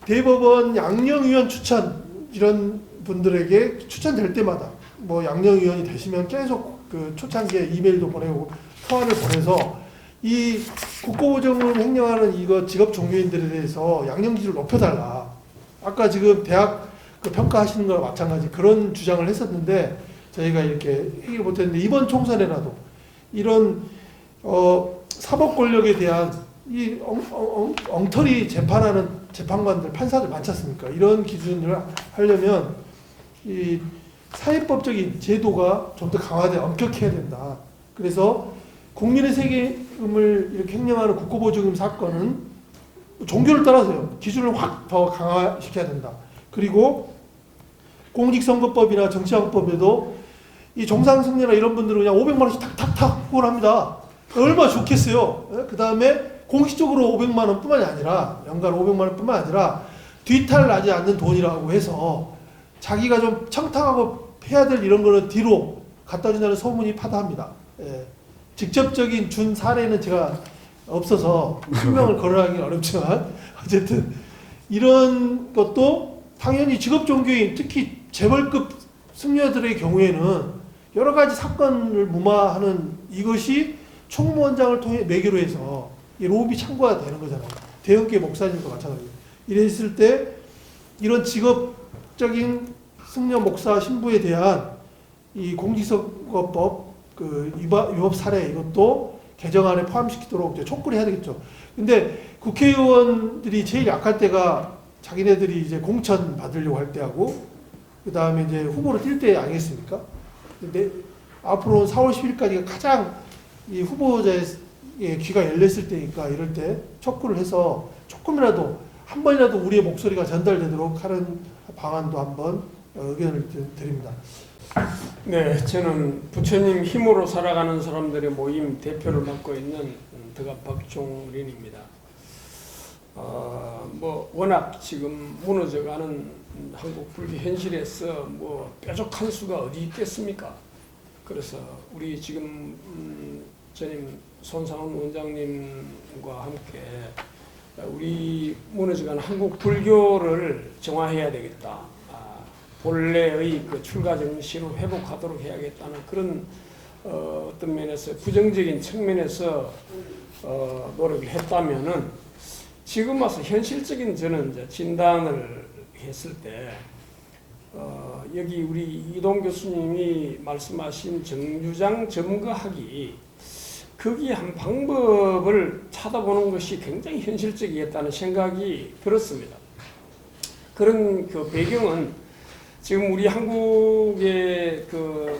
대법원 양령위원 추천 이런 분들에게 추천될 때마다 뭐 양령위원이 되시면 계속 그 초창기에 이메일도 보내고 서한을 보내서 이 국고보증을 횡령하는 이거 직업 종교인들에 대해서 양령지를 높여달라. 아까 지금 대학 그 평가하시는 거랑 마찬가지 그런 주장을 했었는데 저희가 이렇게 해결 못했는데 이번 총선에라도 이런 사법 권력에 대한 이 엉터리 재판하는 재판관들 판사들 많지 않습니까? 이런 기준을 하려면 이 사회법적인 제도가 좀 더 강화돼 엄격해야 된다. 그래서 국민의 세금을 이렇게 횡령하는 국고보증금 사건은 종교를 떠나서요. 기준을 확 더 강화시켜야 된다. 그리고 공직선거법이나 정치자금법에도 이 정상승려나 이런 분들은 그냥 500만 원씩 탁탁탁 후원합니다. 얼마나 좋겠어요. 그 다음에 공식적으로 500만 원뿐만이 아니라 연간 500만 원뿐만 아니라 뒤탈 나지 않는 돈이라고 해서 자기가 좀 청탁하고 해야 될 이런 거는 뒤로 갖다 준다는 소문이 파다합니다. 예. 직접적인 준 사례는 제가 없어서 설명을 거론하기는 어렵지만 어쨌든 이런 것도 당연히 직업 종교인 특히 재벌급 승려들의 경우에는 여러 가지 사건을 무마하는 이것이 총무원장을 통해 매개로 해서 이 로비 창구가 되는 거잖아요. 대형교회 목사님도 마찬가지예요. 이랬을 때 이런 직업적인 승려 목사 신부에 대한 이 공직선거법 그 위법 사례 이것도 개정안에 포함시키도록 이제 촉구를 해야 되겠죠. 근데 국회의원들이 제일 약할 때가 자기네들이 이제 공천 받으려고 할 때하고 그 다음에 이제 후보로 뛸 때 아니겠습니까? 근데 앞으로 4월 10일까지가 가장 이 후보자의 귀가 열렸을 때니까 이럴 때 촉구를 해서 조금이라도 한 번이라도 우리의 목소리가 전달되도록 하는 방안도 한번 의견을 드립니다. 네, 저는 부처님 힘으로 살아가는 사람들의 모임 대표를 맡고 있는 드갑 박종린입니다. 뭐 워낙 지금 무너져가는 한국 불교 현실에서 뭐 뾰족한 수가 어디 있겠습니까? 그래서 우리 지금 전임 손상훈 원장님과 함께 우리 무너져가는 한국 불교를 정화해야 되겠다. 본래의 그 출가 정신을 회복하도록 해야겠다는 그런 어떤 면에서 부정적인 측면에서 노력을 했다면은 지금 와서 현실적인 저는 이제 진단을 했을 때 여기 우리 이동 교수님이 말씀하신 정주장 점거하기 거기에 한 방법을 찾아보는 것이 굉장히 현실적이겠다는 생각이 들었습니다. 그런 그 배경은 지금 우리 한국의 그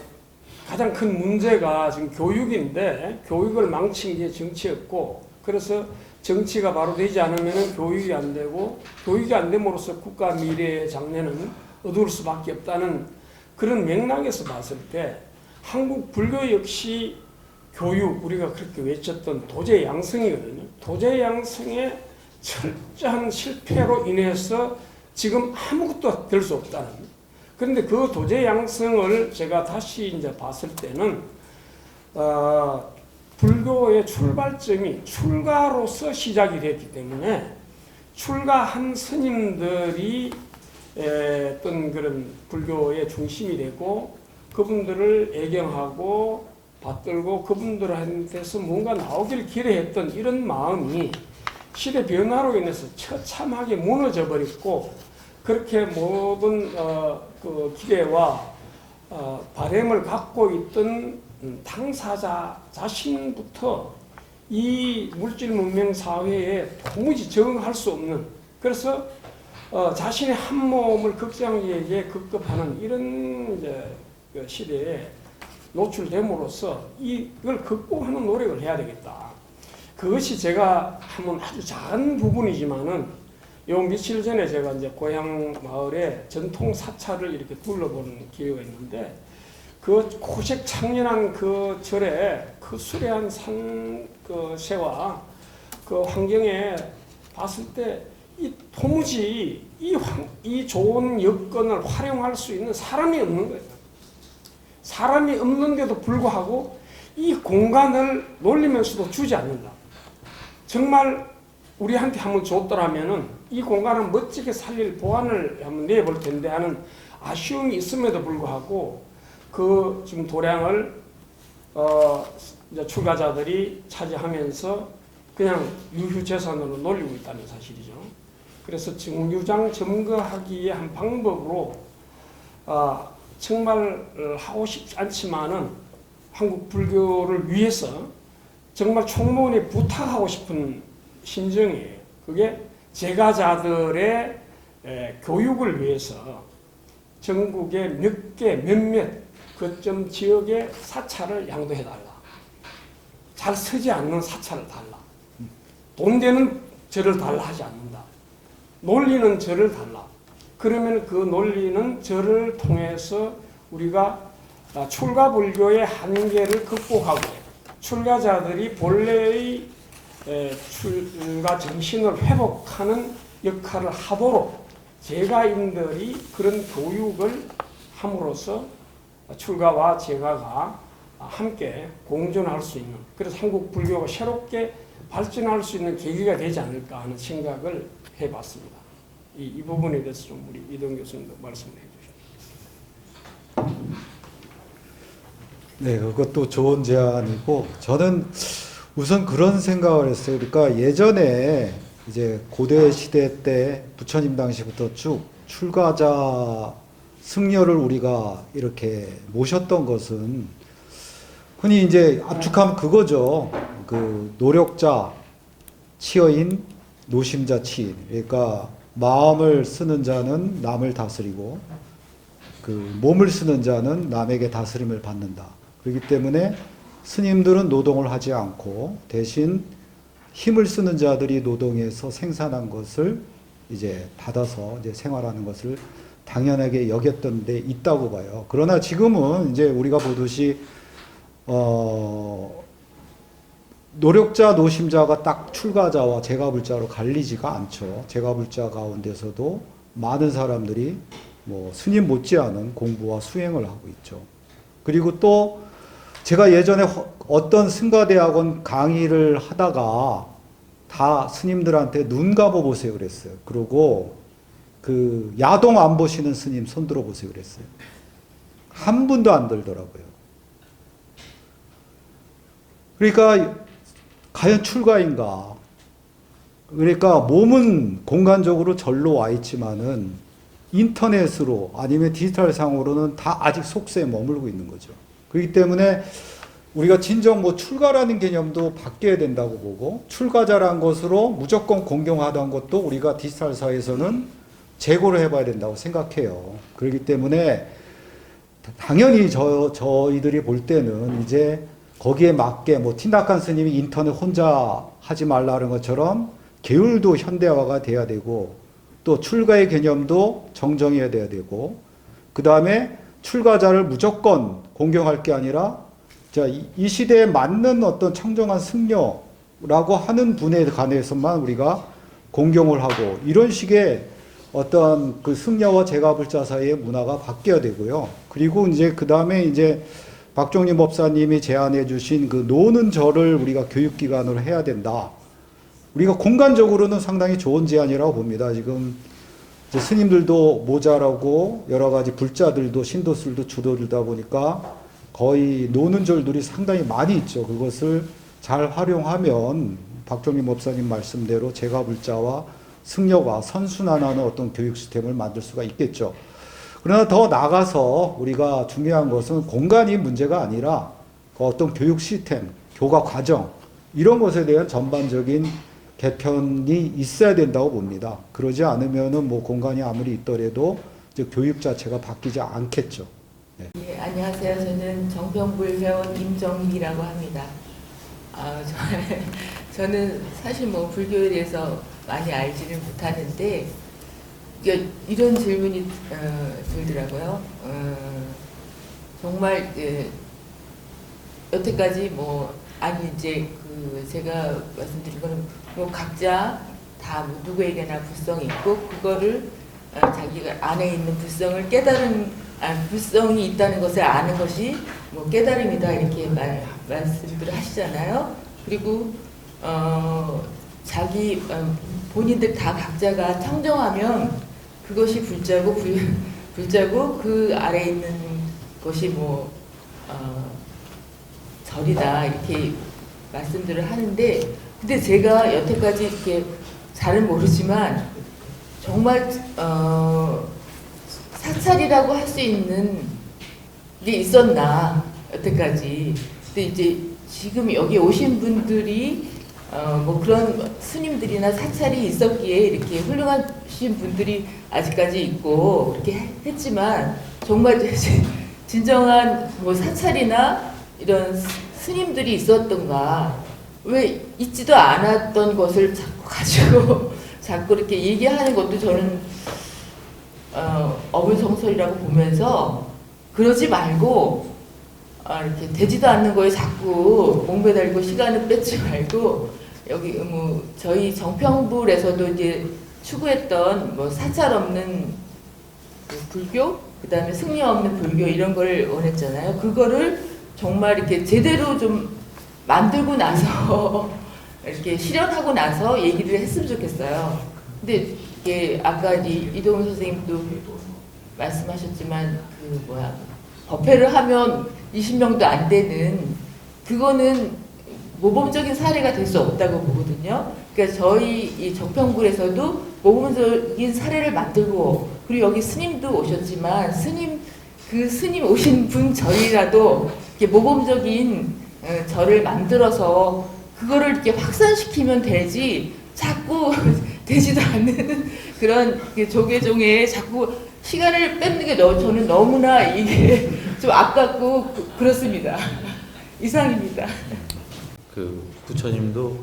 가장 큰 문제가 지금 교육인데 교육을 망친 게 정치였고 그래서 정치가 바로 되지 않으면 교육이 안 되고 교육이 안 됨으로써 국가 미래의 장래는 어두울 수밖에 없다는 그런 맥락에서 봤을 때 한국 불교 역시 교육 우리가 그렇게 외쳤던 도제 양성이거든요. 도제 양성의 철저한 실패로 인해서 지금 아무것도 될 수 없다는. 그런데 그 도제 양성을 제가 다시 이제 봤을 때는 불교의 출발점이 출가로서 시작이 됐기 때문에 출가한 스님들이 어떤 그런 불교의 중심이 되고 그분들을 애경하고 받들고 그분들한테서 뭔가 나오길 기대했던 이런 마음이 시대 변화로 인해서 처참하게 무너져 버렸고 그렇게 모든 그 기대와 바람을 갖고 있던 당사자 자신부터 이 물질 문명 사회에 도무지 적응할 수 없는 그래서 자신의 한 몸을 극장에게 급급하는 이런 이제 그 시대에 노출됨으로써 이걸 극복하는 노력을 해야 되겠다. 그것이 제가 한번 아주 작은 부분이지만은 요 며칠 전에 제가 이제 고향 마을에 전통 사찰을 이렇게 둘러보는 기회가 있는데 그 고색 창연한 그 절에 그 수려한 그 새와 그 환경에 봤을 때 이 도무지 이 좋은 여건을 활용할 수 있는 사람이 없는 거예요. 사람이 없는데도 불구하고 이 공간을 놀리면서도 주지 않는다. 정말 우리한테 한번 줬더라면은 이 공간을 멋지게 살릴 보완을 한번 내볼 텐데 하는 아쉬움이 있음에도 불구하고 그 지금 도량을 이제 출가자들이 차지하면서 그냥 유휴재산으로 놀리고 있다는 사실이죠. 그래서 정류장 점거하기의 한 방법으로 정말 하고 싶지 않지만은 한국 불교를 위해서 정말 총무원에 부탁하고 싶은 심정이에요. 그게 제가자들의 교육을 위해서 전국의 몇몇 거점 지역의 사찰을 양도해달라. 잘 서지 않는 사찰을 달라. 돈 되는 절을 달라 하지 않는다. 논리는 절을 달라. 그러면 그 논리는 절을 통해서 우리가 출가불교의 한계를 극복하고 출가자들이 본래의 출가 정신을 회복하는 역할을 하도록 제가인들이 그런 교육을 함으로써 출가와 제가가 함께 공존할 수 있는, 그래서 한국 불교가 새롭게 발전할 수 있는 계기가 되지 않을까 하는 생각을 해봤습니다. 이 부분에 대해서 좀 우리 이동 교수님도 말씀을 해주시죠. 네, 그것도 좋은 제안이고, 저는 우선 그런 생각을 했어요. 그러니까 예전에 이제 고대 시대 때 부처님 당시부터 쭉 출가자 승려를 우리가 이렇게 모셨던 것은 흔히 이제 압축하면 그거죠. 그 노력자 치어인, 노심자 치인. 그러니까 마음을 쓰는 자는 남을 다스리고 그 몸을 쓰는 자는 남에게 다스림을 받는다. 그렇기 때문에 스님들은 노동을 하지 않고 대신 힘을 쓰는 자들이 노동해서 생산한 것을 이제 받아서 이제 생활하는 것을 당연하게 여겼던 데 있다고 봐요. 그러나 지금은 이제 우리가 보듯이 노력자, 노심자가 딱 출가자와 제가불자로 갈리지가 않죠. 제가불자 가운데서도 많은 사람들이 뭐 스님 못지않은 공부와 수행을 하고 있죠. 그리고 또 제가 예전에 어떤 승가대학원 강의를 하다가 다 스님들한테 눈 감아 보세요 그랬어요. 그러고 그 야동 안 보시는 스님 손 들어 보세요 그랬어요. 한 분도 안 들더라고요. 그러니까 과연 출가인가? 그러니까 몸은 공간적으로 절로 와 있지만은 인터넷으로 아니면 디지털상으로는 다 아직 속세에 머물고 있는 거죠. 그렇기 때문에 우리가 진정 뭐 출가라는 개념도 바뀌어야 된다고 보고, 출가자라는 것으로 무조건 공경하던 것도 우리가 디지털 사회에서는 재고를 해봐야 된다고 생각해요. 그렇기 때문에 당연히 저희들이 볼 때는 이제 거기에 맞게 뭐 틴다칸 스님이 인터넷 혼자 하지 말라는 것처럼 계율도 현대화가 돼야 되고, 또 출가의 개념도 정정해야 돼야 되고, 그 다음에 출가자를 무조건 공경할 게 아니라 자, 이 시대에 맞는 어떤 청정한 승려라고 하는 분에 관해서만 우리가 공경을 하고, 이런 식의 어떤 그 승려와 제가불자 사이의 문화가 바뀌어야 되고요. 그리고 이제 그 다음에 이제 박종림 법사님이 제안해 주신 그 노는 절을 우리가 교육기관으로 해야 된다. 우리가 공간적으로는 상당히 좋은 제안이라고 봅니다. 지금 이제 스님들도 모자라고 여러 가지 불자들도 신도술도 주도들다 보니까 거의 노는 절들이 상당히 많이 있죠. 그것을 잘 활용하면 박종림 법사님 말씀대로 제가불자와 승려가 선순환하는 어떤 교육 시스템을 만들 수가 있겠죠. 그러나 더 나아가서 우리가 중요한 것은 공간이 문제가 아니라 그 어떤 교육 시스템, 교과 과정 이런 것에 대한 전반적인 개편이 있어야 된다고 봅니다. 그러지 않으면은 뭐 공간이 아무리 있더라도 이제 교육 자체가 바뀌지 않겠죠. 네. 예, 안녕하세요. 저는 정평불 회원 임정희라고 합니다. 저는 사실 뭐 불교에 대해서 많이 알지는 못하는데 이런 질문이 들더라고요. 정말 여태까지 뭐 아니 이제 그 제가 말씀드린 거는 뭐 각자 다 뭐 누구에게나 불성이 있고 그거를 자기가 안에 있는 불성을 깨달은 불성이 있다는 것을 아는 것이 뭐 깨달음이다 이렇게 말씀들을 하시잖아요. 그리고 자기 본인들 다 각자가 청정하면 그것이 불자고 불자고 그 아래 있는 것이 뭐 절이다 이렇게 말씀들을 하는데, 근데 제가 여태까지 이렇게 잘은 모르지만 정말 사찰이라고 할 수 있는 게 있었나 여태까지. 근데 이제 지금 여기 오신 분들이 뭐 그런 스님들이나 사찰이 있었기에 이렇게 훌륭하신 분들이 아직까지 있고 그렇게 했지만, 정말 진정한 뭐 사찰이나 이런 스님들이 있었던가, 왜 있지도 않았던 것을 자꾸 가지고 자꾸 이렇게 얘기하는 것도 저는 어불성설이라고 보면서, 그러지 말고 이렇게 되지도 않는 거에 자꾸 목매달고 시간을 뺏지 말고, 여기 뭐 저희 정평불에서도 이제 추구했던 뭐 사찰 없는 그 불교, 그다음에 승려 없는 불교 이런 걸 원했잖아요. 그거를 정말 이렇게 제대로 좀 만들고 나서 이렇게 실현하고 나서 얘기를 했으면 좋겠어요. 근데 이게 아까 이동훈 선생님도 말씀하셨지만 그 뭐야, 법회를 하면 20명도 안 되는, 그거는 모범적인 사례가 될 수 없다고 보거든요. 그러니까 저희 이 정평불에서도 모범적인 사례를 만들고, 그리고 여기 스님도 오셨지만 그 스님 오신 분 절이라도 이렇게 모범적인 절을 만들어서 그거를 이렇게 확산시키면 되지, 자꾸 되지도 않는 그런 조계종에 자꾸 시간을 뺏는 게 저는 너무나 이게 좀 아깝고 그렇습니다. 이상입니다. 그 부처님도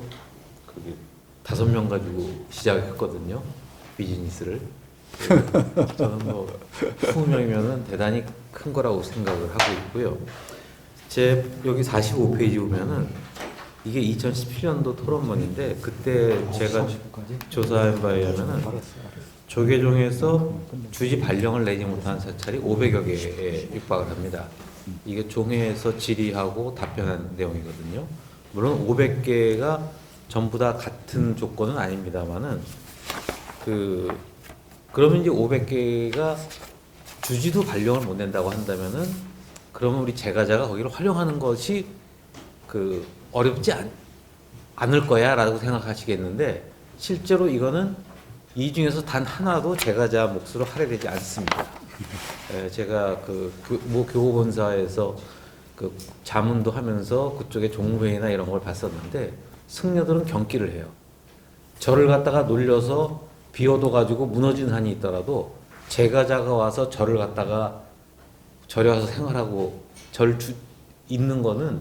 그 5명 가지고 시작했거든요, 비즈니스를. 저는 뭐 20명이면은 대단히 큰 거라고 생각을 하고 있고요. 제 여기 45페이지 보면은 이게 2017년도 토론문인데, 그때 제가 조사한 바에 의하면은 조계종에서 주지 발령을 내지 못한 사찰이 500여 개에 육박을 합니다. 이게 종회에서 질의하고 답변한 내용이거든요. 물론 500개가 전부 다 같은 조건은 아닙니다만은 그러면 이제 500개가 주지도 발령을 못 낸다고 한다면은, 그러면 우리 제가자가 거기를 활용하는 것이 어렵지 않을 거야라고 생각하시겠는데, 실제로 이거는 이 중에서 단 하나도 제가자 몫으로 할애되지 않습니다. 제가 모 교보본사에서 자문도 하면서 그쪽에 종회나 이런 걸 봤었는데, 승려들은 경기를 해요. 절을 갖다가 놀려서 비워둬 가지고 무너진 한이 있더라도 제가자가 와서 절을 갖다가 절에 와서 생활하고 있는 거는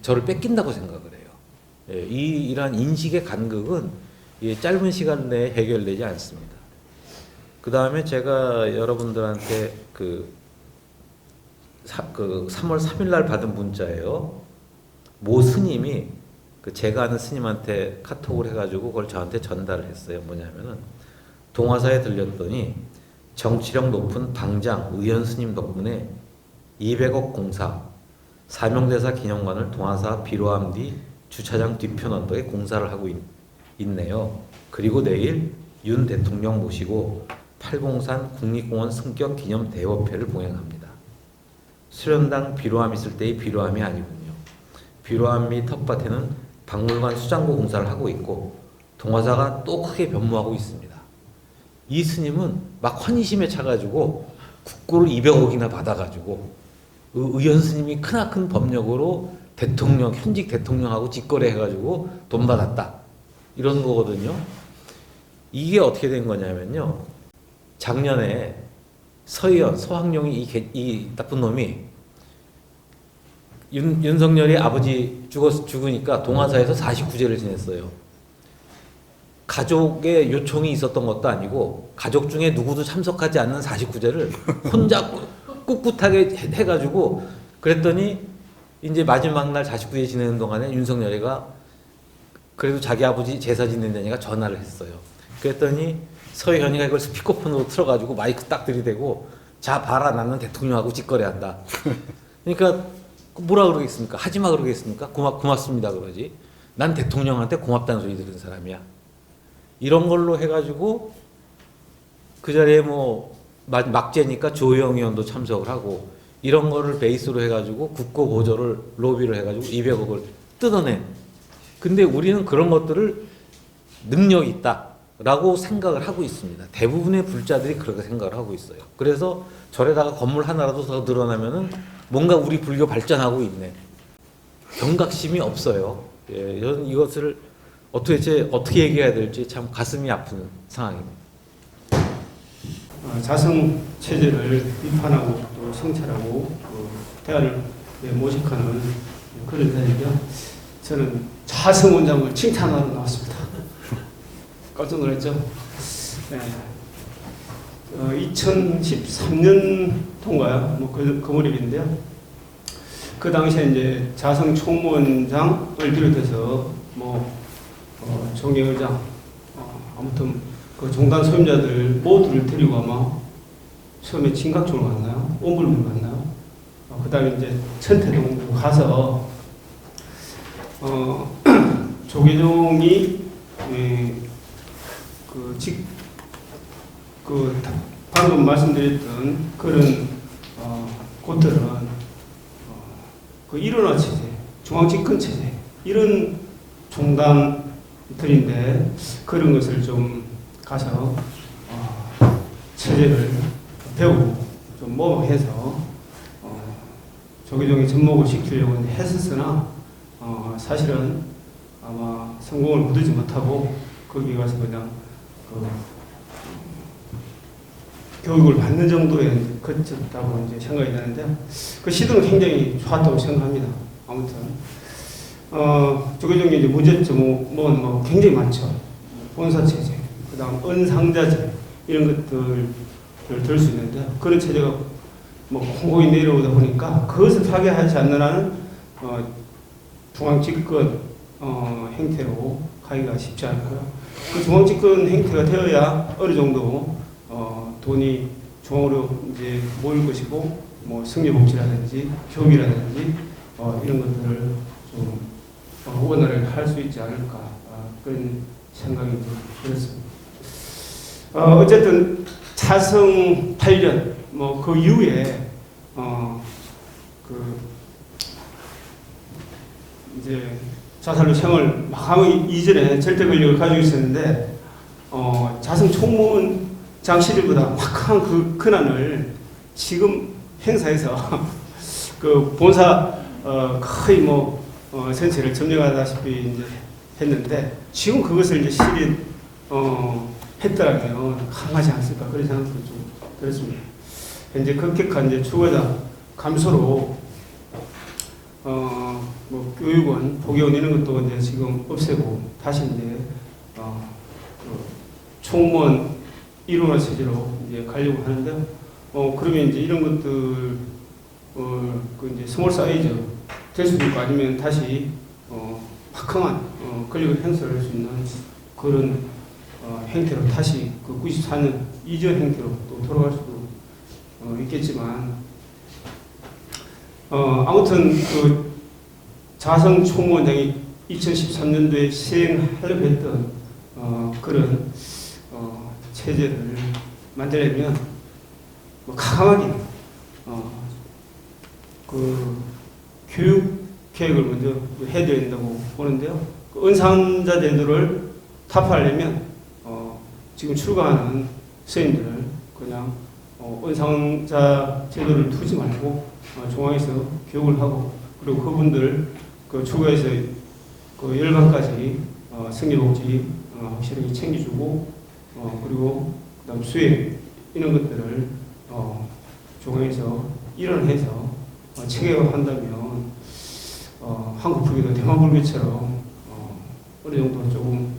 절을 뺏긴다고 생각을 해요. 이러한 인식의 간극은 짧은 시간 내에 해결되지 않습니다. 그 다음에 제가 여러분들한테 3월 3일 날 받은 문자예요. 모 스님이 제가 아는 스님한테 카톡을 해가지고 그걸 저한테 전달을 했어요. 뭐냐면은, 동화사에 들렸더니 정치력 높은 당장 의원 스님 덕분에 200억 공사, 사명대사 기념관을 동화사 비로함 뒤 주차장 뒤편 언덕에 공사를 하고 있네요. 그리고 내일 윤 대통령 모시고 팔공산 국립공원 승격 기념 대법회를 봉행합니다. 수련당 비로함 있을 때의 비로함이 아니군요. 비로함 및 텃밭에는 박물관 수장고 공사를 하고 있고 동화사가 또 크게 변모하고 있습니다. 이 스님은 막 환희심에 차가지고 국고를 200억이나 받아가지고 의원 스님이 크나큰 법력으로 현직 대통령하고 직거래해가지고 돈 받았다, 이런 거거든요. 이게 어떻게 된 거냐면요, 작년에 서학용이 이 나쁜 놈이 윤석열이 아버지 죽으니까 동화사에서 49제를 지냈어요. 가족의 요청이 있었던 것도 아니고 가족 중에 누구도 참석하지 않는 49제를 혼자 꿋꿋하게 해가지고, 그랬더니 이제 마지막 날 49제 지내는 동안에 윤석열이가 그래도 자기 아버지 제사 지낸다니까 전화를 했어요. 그랬더니 서희현이가 이걸 스피커폰으로 틀어가지고 마이크 딱 들이대고, 자 봐라 나는 대통령하고 직거래한다. 그러니까 뭐라 그러겠습니까? 하지마 그러겠습니까? 고맙습니다 그러지. 난 대통령한테 고맙다는 소리 들은 사람이야. 이런 걸로 해가지고 그 자리에 뭐 막제니까 조영 의원도 참석을 하고 이런 거를 베이스로 해가지고 국고 보조를 로비를 해가지고 200억을 뜯어내. 근데 우리는 그런 것들을 능력 있다라고 생각을 하고 있습니다. 대부분의 불자들이 그렇게 생각을 하고 있어요. 그래서 절에다가 건물 하나라도 더 늘어나면은 뭔가 우리 불교 발전하고 있네. 경각심이 없어요. 예, 저는 이것을 어떻게 얘기해야 될지 참 가슴이 아픈 상황입니다. 자성 체제를 비판하고 또 성찰하고 대화를 모색하는 그런 자리죠. 저는 자성 원장을 칭찬하러 나왔습니다. 깜짝 놀랐죠. 네. 2013년도인가요? 그 무렵인데요. 그 당시에 이제 자성 총무원장을 비롯해서 정의의장 아무튼 그 종단 소임자들 모두를 데리고 아마 처음에 진각종을 갔나요? 온불문을 갔나요? 그 다음에 이제 천태동으로 가서 조계종이 방금 말씀드렸던 그런 곳들은 그 일원화 체제, 중앙집권 체제 이런 종단들인데 그런 것을 좀 가서 체제를 배우고 좀 모방해서 조계종의 접목을 시키려고 했었으나 사실은 아마 성공을 거두지 못하고 거기 가서 그냥 교육을 받는 정도에 그쳤다고 이제 생각이 되는데요. 그 시도는 굉장히 좋았다고 생각합니다. 아무튼 조계종의 이제 문제점은 뭐 굉장히 많죠. 본사 체제, 그다음 은상자제 이런 것들을 들 수 있는데 그런 체제가 공고히 내려오다 보니까 그것을 타개하지 않는 한은 중앙집권 행태로 가기가 쉽지 않고요. 그 중앙집권 행태가 되어야 어느 정도 돈이 중앙으로 이제 모일 것이고 승려복지라든지 교육이라든지 이런 것들을 좀 원활하게 할 수 있지 않을까 그런 생각이 들었습니다. 어쨌든 자성 8년 그 이후에 이제 자살로 생을 마감하기 이전에 절대 권력을 가지고 있었는데 자성 총무원장 시절보다 막강한 그 권한을 지금 행사해서 그 본사 거의 전체를 점령하다시피 이제 했는데 지금 그것을 이제 했더라면 강하지 않을까 그런 생각도 좀 들었습니다. 현재 급격한 이제 추가자 감소로 교육원, 보육원 이런 것도 이제 지금 없애고 다시 이제 총무원 일원화 체제로 이제 가려고 하는데요. 그러면 이제 이런 것들 그 이제 스몰 사이즈 될 수도 있고 아니면 다시 확강한 권력을 행사할 수 있는 그런 행태로 다시 그 94년 이전 행태로 또 돌아갈 수도 있겠지만 아무튼 그 자성 총무원장이 2013년도에 시행하려고 했던 그런 체제를 만들려면 강하게 그 교육 계획을 먼저 해야 된다고 보는데요. 그 은상자 제도를 타파하려면 지금 출가하는 스님들을 그냥 은상자 제도를 두지 말고 중앙에서 교육을 하고 그리고 그분들 그 출가에서 그 열반까지 승려복지 확실하게 챙겨주고 그리고 그다음 수행 이런 것들을 중앙에서 일원해서 체계화한다면 한국 불교도 대만 불교처럼 어느 정도 조금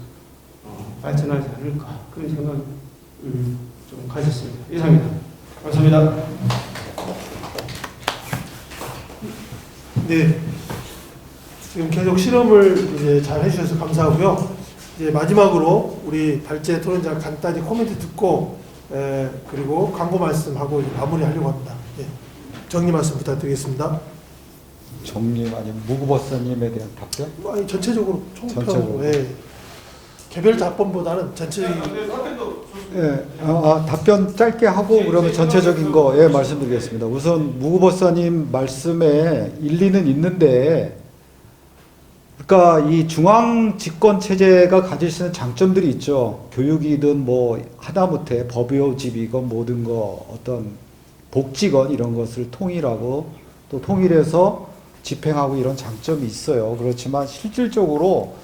발전하지 않을까 그런 생각을 좀 가졌습니다. 이상입니다. 감사합니다. 네, 지금 계속 실험을 이제 잘 해주셔서 감사하고요. 이제 마지막으로 우리 발제 토론자 간단히 코멘트 듣고 그리고 광고 말씀하고 이제 마무리하려고 합니다. 예, 정리 말씀 부탁드리겠습니다. 정님 아니면 무구버스님에 대한 답변? 아니 전체적으로 총평 전체적으로. 왜 개별 답변보다는 전체적인 예, 답변 짧게 하고 그러면 전체적인 거 예, 말씀드리겠습니다. 우선 무구버사님 말씀에 일리는 있는데, 그러니까 이 중앙 집권 체제가 가질 수 있는 장점들이 있죠. 교육이든 뭐 하다못해 법요집이건 모든 거 어떤 복지건 이런 것을 통일하고 또 통일해서 집행하고 이런 장점이 있어요. 그렇지만 실질적으로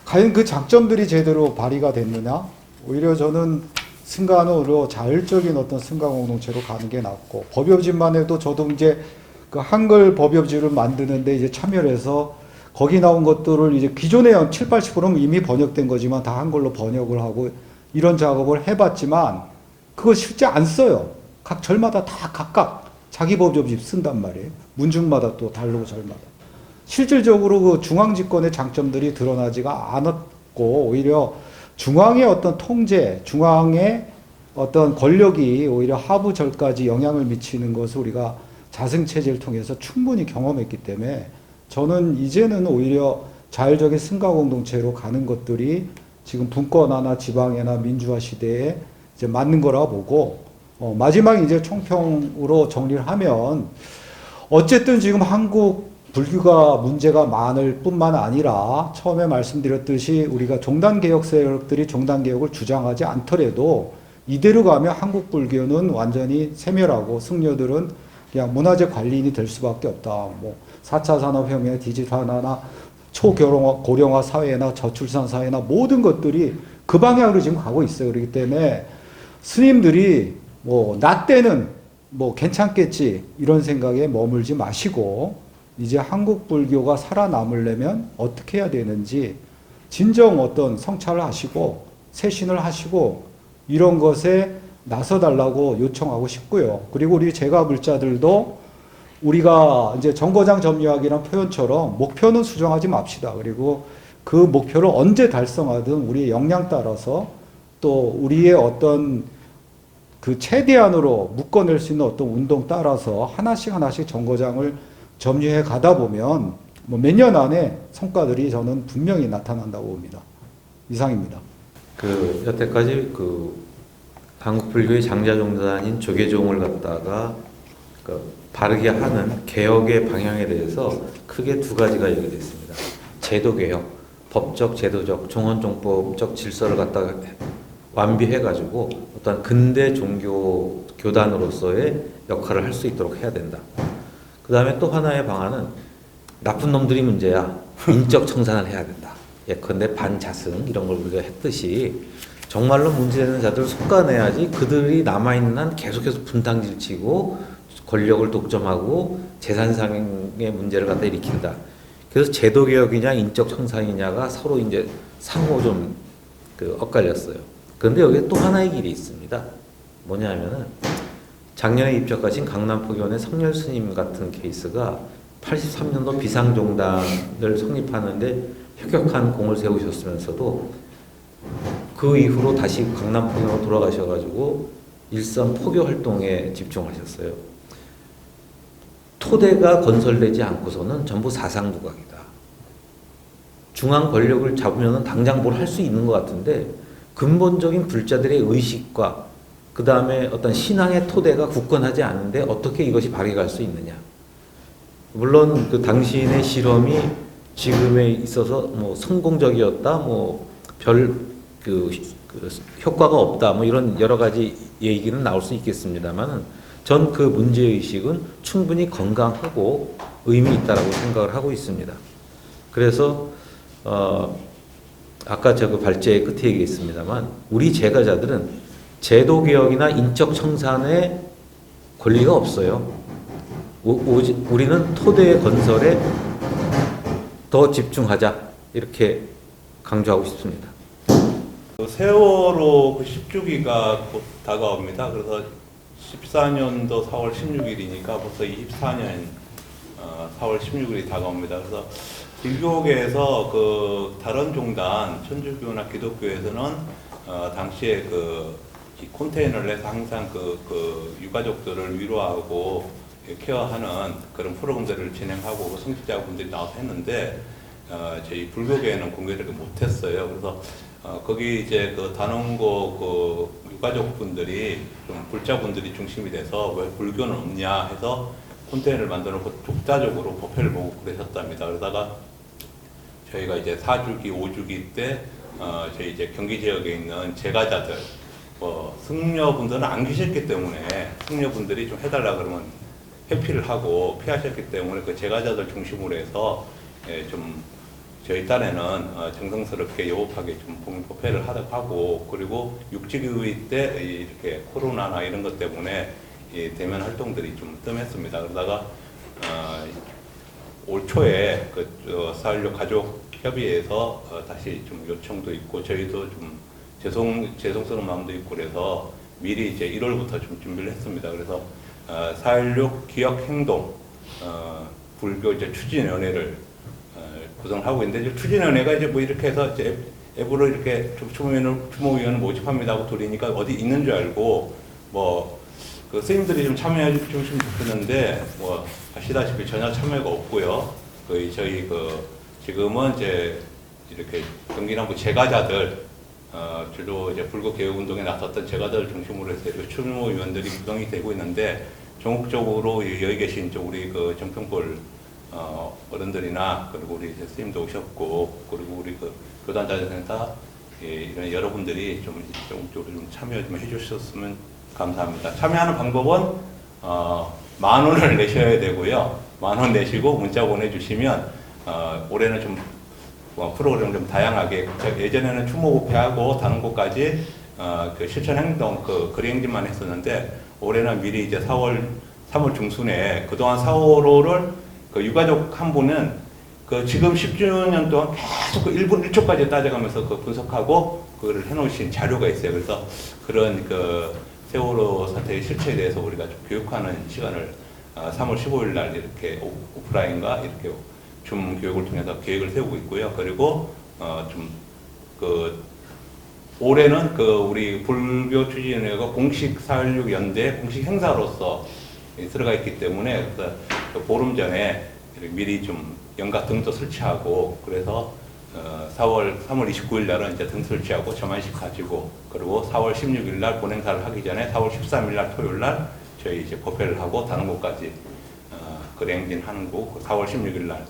과연 그 장점들이 제대로 발휘가 됐느냐? 오히려 저는 승가안으로 자율적인 어떤 승가 공동체로 가는 게 낫고, 법요집만 해도 저도 이제 그 한글 법요집을 만드는데 이제 참여를 해서 거기 나온 것들을 이제 기존에 7, 80%는 이미 번역된 거지만 다 한글로 번역을 하고 이런 작업을 해봤지만 그거 실제 안 써요. 각 절마다 다 각각 자기 법요집 쓴단 말이에요. 문중마다 또 다르고 절마다. 실질적으로 그 중앙집권의 장점들이 드러나지가 않았고, 오히려 중앙의 어떤 통제, 중앙의 어떤 권력이 오히려 하부절까지 영향을 미치는 것을 우리가 자승체제를 통해서 충분히 경험했기 때문에 저는 이제는 오히려 자율적인 승가공동체로 가는 것들이 지금 분권화나 지방이나 민주화 시대에 이제 맞는 거라 보고, 마지막 이제 총평으로 정리를 하면, 어쨌든 지금 한국 불교가 문제가 많을 뿐만 아니라 처음에 말씀드렸듯이 우리가 종단개혁 세력들이 종단개혁을 주장하지 않더라도 이대로 가면 한국 불교는 완전히 세멸하고 승려들은 그냥 문화재 관리인이 될 수밖에 없다. 뭐 4차 산업혁명의 디지털화나 초고령화 사회나 저출산 사회나 모든 것들이 그 방향으로 지금 가고 있어요. 그렇기 때문에 스님들이 뭐 나 때는 뭐 괜찮겠지 이런 생각에 머물지 마시고, 이제 한국 불교가 살아남으려면 어떻게 해야 되는지 진정 어떤 성찰을 하시고 세신을 하시고 이런 것에 나서달라고 요청하고 싶고요. 그리고 우리 제가불자들도 우리가 이제 정거장 점유하기란 표현처럼 목표는 수정하지 맙시다. 그리고 그 목표를 언제 달성하든 우리의 역량 따라서 또 우리의 어떤 그 최대한으로 묶어낼 수 있는 어떤 운동 따라서 하나씩 정거장을 점유해 가다 보면 뭐 몇 년 안에 성과들이 저는 분명히 나타난다고 봅니다. 이상입니다. 그 여태까지 그 한국 불교의 장자종단인 조계종을 갖다가 그 바르게 하는 개혁의 방향에 대해서 크게 두 가지가 얘기됐습니다. 제도개혁, 법적, 제도적, 종헌종법적 질서를 갖다가 완비해가지고 어떤 근대 종교 교단으로서의 역할을 할 수 있도록 해야 된다. 그 다음에 또 하나의 방안은 나쁜 놈들이 문제야. 인적 청산을 해야 된다. 예컨대 반자승 이런 걸 우리가 했듯이 정말로 문제되는 자들을 속아내야지 그들이 남아있는 한 계속해서 분탕질치고 권력을 독점하고 재산상의 문제를 갖다 일으킨다. 그래서 제도개혁이냐 인적 청산이냐가 서로 이제 상호 좀 엇갈렸어요. 그런데 여기에 또 하나의 길이 있습니다. 뭐냐면은 작년에 입적하신 강남포교원의 성렬 스님 같은 케이스가 83년도 비상종단을 성립하는데 혁혁한 공을 세우셨으면서도 그 이후로 다시 강남포교로 돌아가셔가지고 일선 포교 활동에 집중하셨어요. 토대가 건설되지 않고서는 전부 사상두각이다. 중앙 권력을 잡으면 당장 뭘 할 수 있는 것 같은데 근본적인 불자들의 의식과 그 다음에 어떤 신앙의 토대가 굳건하지 않은데 어떻게 이것이 발휘할 수 있느냐. 물론 그 당신의 실험이 지금에 있어서 뭐 성공적이었다, 뭐 별 그 효과가 없다, 뭐 이런 여러 가지 얘기는 나올 수 있겠습니다만은 전 그 문제의식은 충분히 건강하고 의미 있다라고 생각을 하고 있습니다. 그래서 아까 저 그 발제의 끝에 얘기했습니다만 우리 제가자들은 제도개혁이나 인적 청산의 권리가 없어요. 우리는 토대 건설에 더 집중하자 이렇게 강조하고 싶습니다. 세월호 그 10주기가 곧 다가옵니다. 그래서 14년도 4월 16일이니까 벌써 24년 4월 16일이 다가옵니다. 그래서 불교계에서 그 다른 종단, 천주교나 기독교에서는 당시에 이 컨테이너를 내서 항상 그 유가족들을 위로하고 케어하는 그런 프로그램들을 진행하고 성직자분들이 나와서 했는데 저희 불교계에는 공개를 못했어요. 그래서 거기 이제 그 단원고 그 유가족분들이 좀 불자분들이 중심이 돼서 왜 불교는 없냐 해서 콘테이너를 만들어 놓고 독자적으로 법회를 보고 그러셨답니다. 그러다가 저희가 이제 4주기, 5주기 때 저희 이제 경기 지역에 있는 제가자들, 승려분들은 안 계셨기 때문에 승려분들이 좀 해달라 그러면 회피를 하고 피하셨기 때문에 그 제가자들 중심으로 해서 좀 저희 딴에는 정성스럽게 여업하게 좀 법회를 하고 그리고 육지교회 때 이렇게 코로나나 이런 것 때문에 대면 활동들이 좀 뜸했습니다. 그러다가 올 초에 그 4.16 가족협의회에서 다시 좀 요청도 있고 저희도 좀 죄송스러운 마음도 있고 그래서 미리 이제 1월부터 좀 준비를 했습니다. 그래서 4.16 기억행동 불교 이제 추진위원회를 구성하고 있는데 이제 추진위원회가 이제 뭐 이렇게 해서 이제 앱으로 이렇게 추모위원을 모집합니다 하고 돌리니까 어디 있는 줄 알고 그 스님들이 좀 참여해 주시면 좋겠는데 아시다시피 전혀 참여가 없고요. 저희 지금은 이제 이렇게 경기남부 제가자들 주로 이제 불교 개혁 운동에 나섰던 제가들 중심으로 해서 추모위원들이 구성이 되고 있는데 전국적으로 여기 계신 우리 그 정평불 어른들이나 그리고 우리 이제 스님도 오셨고 그리고 우리 그 교단자들센터 이런 여러분들이 좀 전국적으로 좀 참여 좀 해주셨으면 감사합니다. 참여하는 방법은 10,000원을 내셔야 되고요. 10,000원 내시고 문자 보내주시면 올해는 좀 프로그램 좀 다양하게 예전에는 추모부패하고 다른 곳까지 그 실천행동 거리행진만 했었는데 올해는 미리 이제 3월 중순에 그동안 4.15를 그 유가족 한 분은 그 지금 10주년 동안 계속 그 1분 1초까지 따져가면서 그 분석하고 그거를 해놓으신 자료가 있어요. 그래서 그런 그 세월호 사태의 실체에 대해서 우리가 좀 교육하는 시간을 3월 15일 날 이렇게 오프라인과 이렇게 줌 교육을 통해서 계획을 세우고 있고요. 그리고 올해는 우리 불교 추진위원회가 공식 4.16 연대 공식 행사로서 들어가 있기 때문에 그래서 보름 전에 미리 좀 연가 등도 설치하고 그래서 3월 29일 날은 이제 등 설치하고 점안식 가지고 그리고 4월 16일 날 본행사를 하기 전에 4월 13일 날 토요일 날 저희 이제 법회를 하고 다른 곳까지 거리행진 하는 곳 4월 16일 날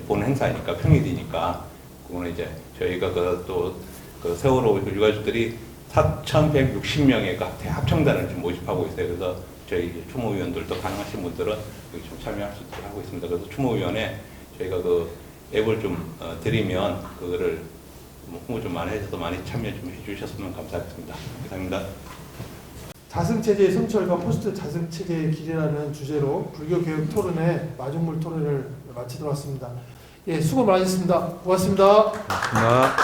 본 행사니까 평일이니까 그거는 이제 저희가 또 세월호 유가족들이 4,160명의 합창단을 좀 모집하고 있어요. 그래서 저희 추모위원들도 가능하신 분들은 여기 좀 참여할 수 있도록 하고 있습니다. 그래서 추모위원회 저희가 앱을 좀 드리면 그거를 홍보 좀 많이 해줘서 많이 참여 좀 해주셨으면 감사하겠습니다. 이상입니다. 자승체제의 성철과 포스트 자승체제의 길이라는 주제로 불교개혁 토론회 마중물 토론을 마치도록 하겠습니다. 예, 수고 많으셨습니다. 고맙습니다. 고맙습니다.